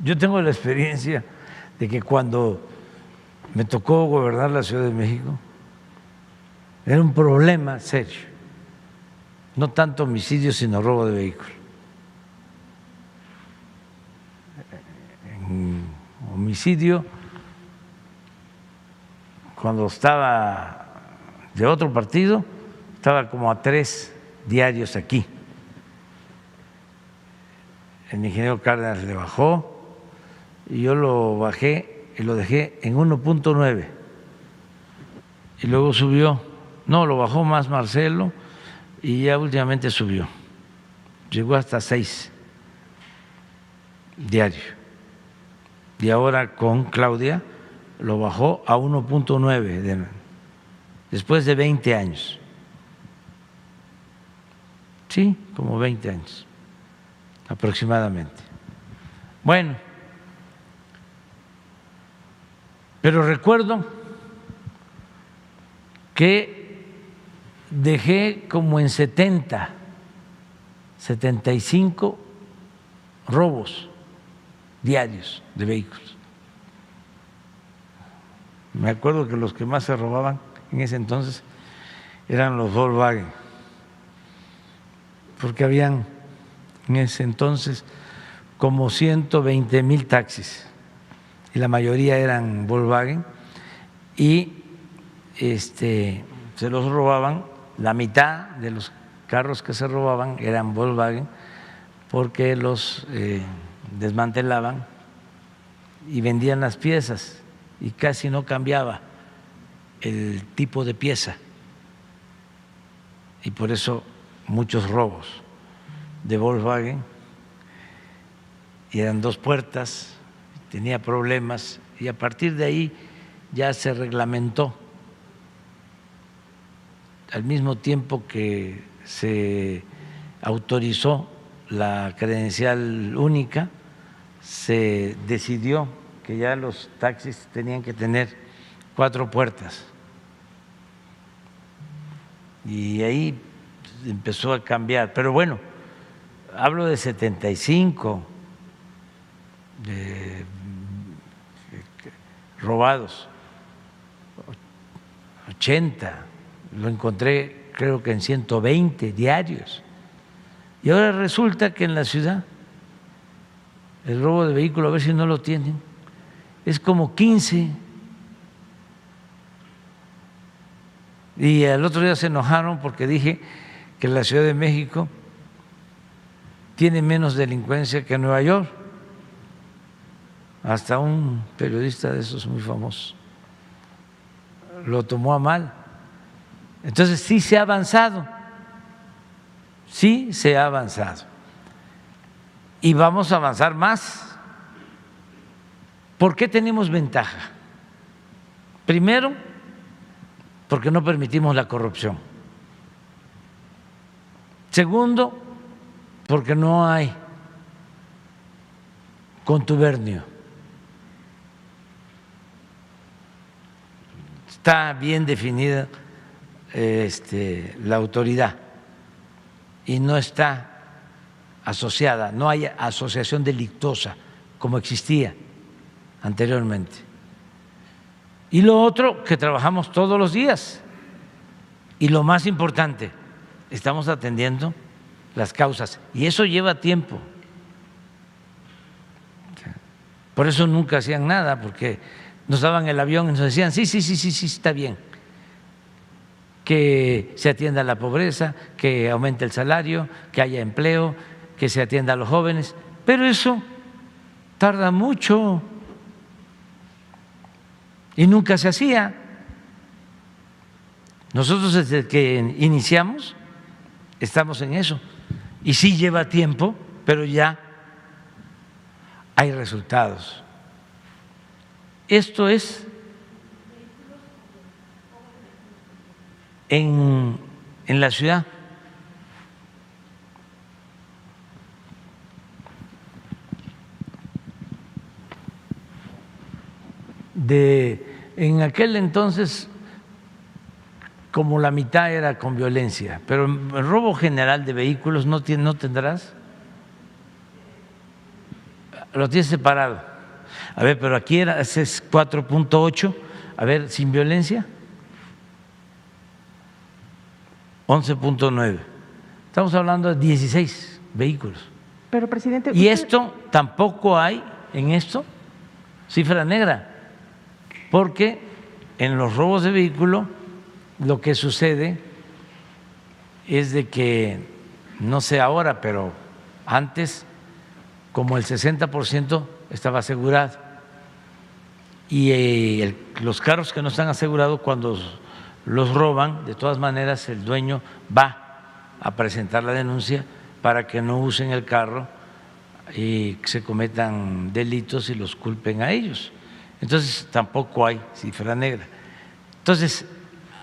Yo tengo la experiencia de que cuando me tocó gobernar la Ciudad de México, Era un problema serio, no tanto homicidio, sino robo de vehículo. En homicidio, cuando estaba de otro partido, estaba como a 3 diarios aquí. El ingeniero Cárdenas le bajó y yo lo bajé y lo dejé en 1.9 y luego subió, no, lo bajó más Marcelo y ya últimamente subió, llegó hasta 6 diarios y ahora con Claudia lo bajó a 1.9 después de 20 años, sí, como 20 años aproximadamente. Bueno, pero recuerdo que dejé como en 75 robos diarios de vehículos. Me acuerdo que los que más se robaban en ese entonces eran los Volkswagen, porque habían en ese entonces como 120,000 taxis y la mayoría eran Volkswagen y se los robaban, la mitad de los carros que se robaban eran Volkswagen porque los desmantelaban y vendían las piezas y casi no cambiaba el tipo de pieza y por eso muchos robos de Volkswagen, y eran 2 puertas, tenía problemas y a partir de ahí ya se reglamentó. Al mismo tiempo que se autorizó la credencial única, se decidió que ya los taxis tenían que tener 4 puertas y ahí empezó a cambiar, pero bueno, hablo de 75 robados, 80, lo encontré creo que en 120 diarios. Y ahora resulta que en la ciudad el robo de vehículo, a ver si no lo tienen, es como 15. Y al otro día se enojaron porque dije que la Ciudad de México tiene menos delincuencia que Nueva York. Hasta un periodista de esos muy famosos lo tomó a mal. Entonces sí se ha avanzado, sí se ha avanzado y vamos a avanzar más. ¿Por qué tenemos ventaja? Primero, porque no permitimos la corrupción. Segundo, porque no hay contubernio. Está bien definida la autoridad y no está asociada, no hay asociación delictuosa como existía anteriormente. Y lo otro, que trabajamos todos los días. Y lo más importante, estamos atendiendo las causas y eso lleva tiempo. Por eso nunca hacían nada, porque nos daban el avión y nos decían sí, está bien, que se atienda la pobreza, que aumente el salario, que haya empleo, que se atienda a los jóvenes, pero eso tarda mucho y nunca se hacía. Nosotros desde que iniciamos estamos en eso y sí lleva tiempo, pero ya hay resultados. Esto es en la ciudad. En aquel entonces, como la mitad era con violencia, pero el robo general de vehículos no tendrás. Lo tienes separado. A ver, pero aquí es 4.8. A ver, sin violencia. 11.9. Estamos hablando de 16 vehículos. Pero, presidente… Y esto, tampoco hay en esto cifra negra, porque en los robos de vehículo lo que sucede es de que, no sé ahora, pero antes como el 60% estaba asegurado y los carros que no están asegurados, cuando los roban, de todas maneras el dueño va a presentar la denuncia para que no usen el carro y se cometan delitos y los culpen a ellos. Entonces tampoco hay cifra negra. Entonces,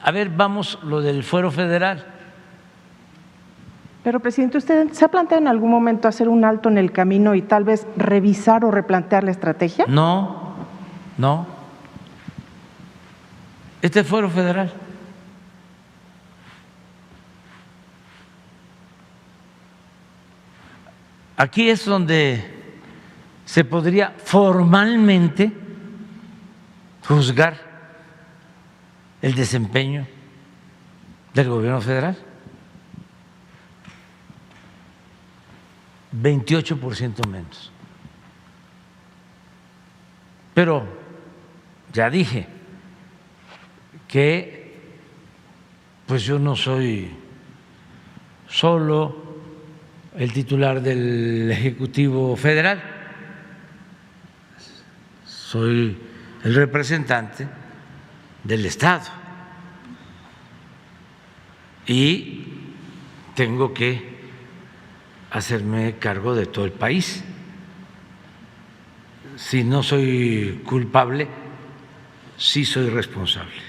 a ver, vamos lo del fuero federal. Pero, presidente, ¿usted se ha planteado en algún momento hacer un alto en el camino y tal vez revisar o replantear la estrategia? No, no. Este es fuero federal. Aquí es donde se podría formalmente juzgar el desempeño del gobierno federal. 28% menos. Pero ya dije que pues yo no soy solo el titular del Ejecutivo Federal, soy el representante del Estado y tengo que hacerme cargo de todo el país. Si no soy culpable, sí soy responsable.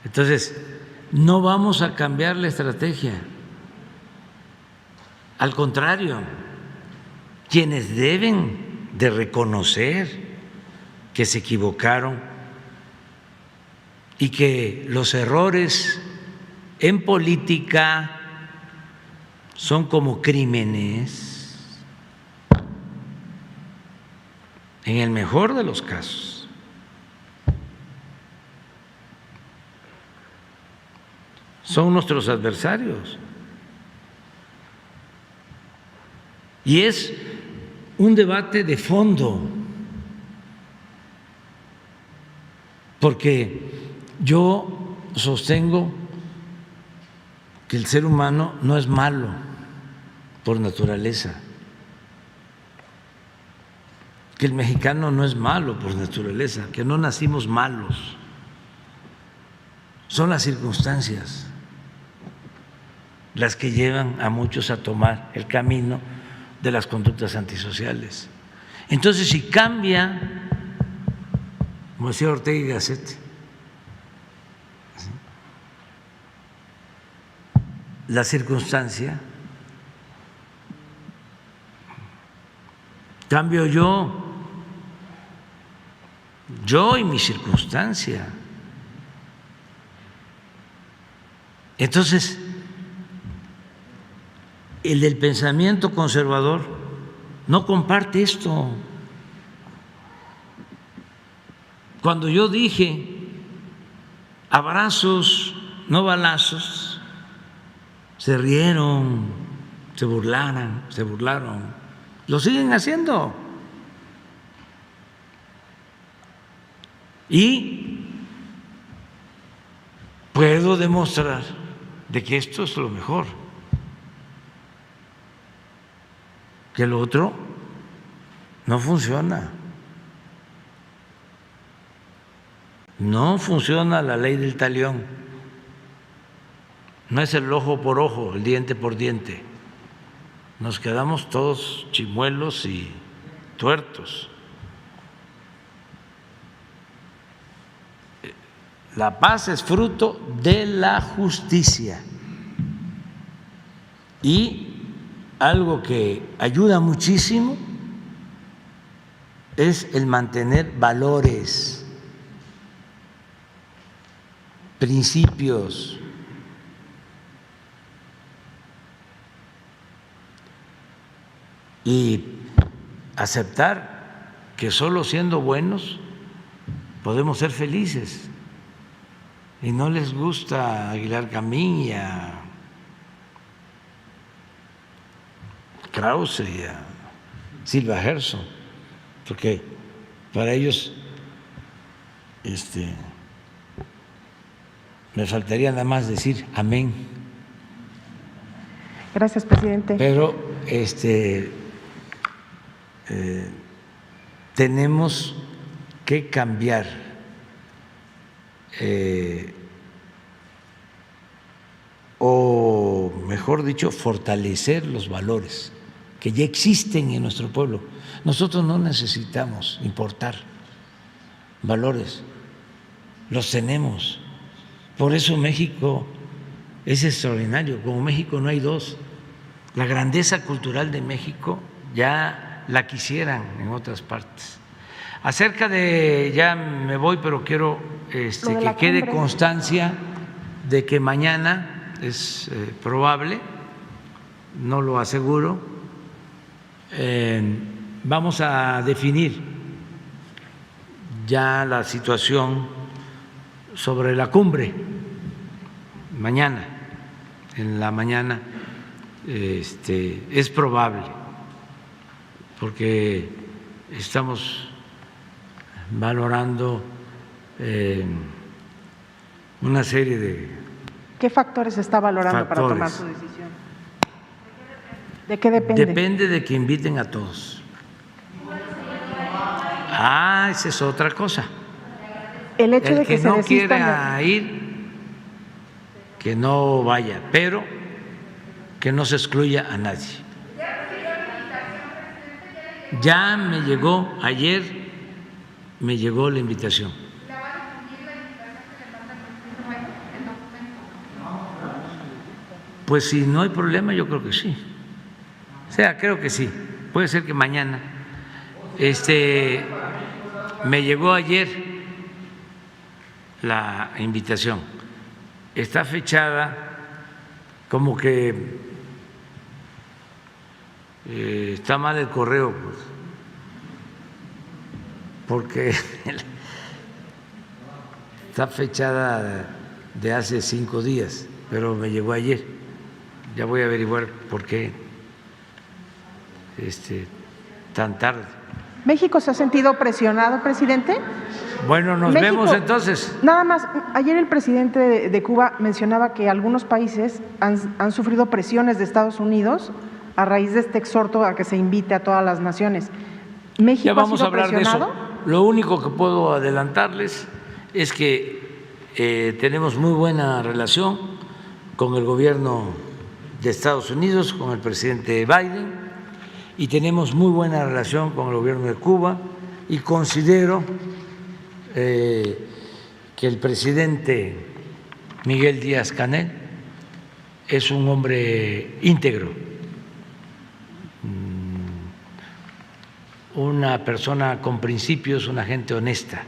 Entonces, no vamos a cambiar la estrategia. Al contrario, quienes deben de reconocer que se equivocaron y que los errores en política son como crímenes, en el mejor de los casos. Son nuestros adversarios. Y es un debate de fondo, porque yo sostengo que el ser humano no es malo por naturaleza, que el mexicano no es malo por naturaleza, que no nacimos malos, son las circunstancias las que llevan a muchos a tomar el camino de las conductas antisociales. Entonces, si cambia, como decía Ortega y Gasset, la circunstancia, cambio yo y mi circunstancia. Entonces, el del pensamiento conservador no comparte esto. Cuando yo dije abrazos, no balazos, se rieron, se burlaron. Lo siguen haciendo. Y puedo demostrar de que esto es lo mejor, que lo otro no funciona. No funciona la ley del talión. No es el ojo por ojo, el diente por diente. Nos quedamos todos chimuelos y tuertos. La paz es fruto de la justicia. Y algo que ayuda muchísimo es el mantener valores, principios. Y aceptar que solo siendo buenos podemos ser felices. Y no les gusta a Aguilar Camín y a Krause y a Silva Gerson, porque para ellos me faltaría nada más decir amén. Gracias, presidente. Pero tenemos que cambiar o mejor dicho, fortalecer los valores que ya existen en nuestro pueblo. Nosotros no necesitamos importar valores, los tenemos. Por eso México es extraordinario, como México no hay dos. La grandeza cultural de México ya la quisieran en otras partes. Acerca de, ya me voy, pero quiero que quede constancia de que mañana es probable, no lo aseguro, vamos a definir ya la situación sobre la cumbre mañana, en la mañana. Es probable, porque estamos valorando una serie de… ¿Qué factores está valorando para tomar su decisión? ¿De qué depende? Depende de que inviten a todos. Esa es otra cosa. El hecho de que se no desistan quiera ir, que no vaya, pero que no se excluya a nadie. Ya me llegó ayer, me llegó la invitación. Pues si no hay problema, yo creo que sí. O sea, creo que sí. Puede ser que mañana. Me llegó ayer la invitación. Está fechada como que está mal el correo, pues, porque está fechada de hace 5 días, pero me llegó ayer. Ya voy a averiguar por qué tan tarde. ¿México se ha sentido presionado, presidente? Bueno, nos vemos entonces. Nada más, ayer el presidente de Cuba mencionaba que algunos países han sufrido presiones de Estados Unidos a raíz de este exhorto a que se invite a todas las naciones. ¿México ya vamos ha sido a hablar presionado? de eso. Lo único que puedo adelantarles es que tenemos muy buena relación con el gobierno de Estados Unidos, con el presidente Biden, y tenemos muy buena relación con el gobierno de Cuba, y considero que el presidente Miguel Díaz-Canel es un hombre íntegro, una persona con principios, una gente honesta.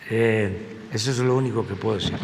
Eso es lo único que puedo decir.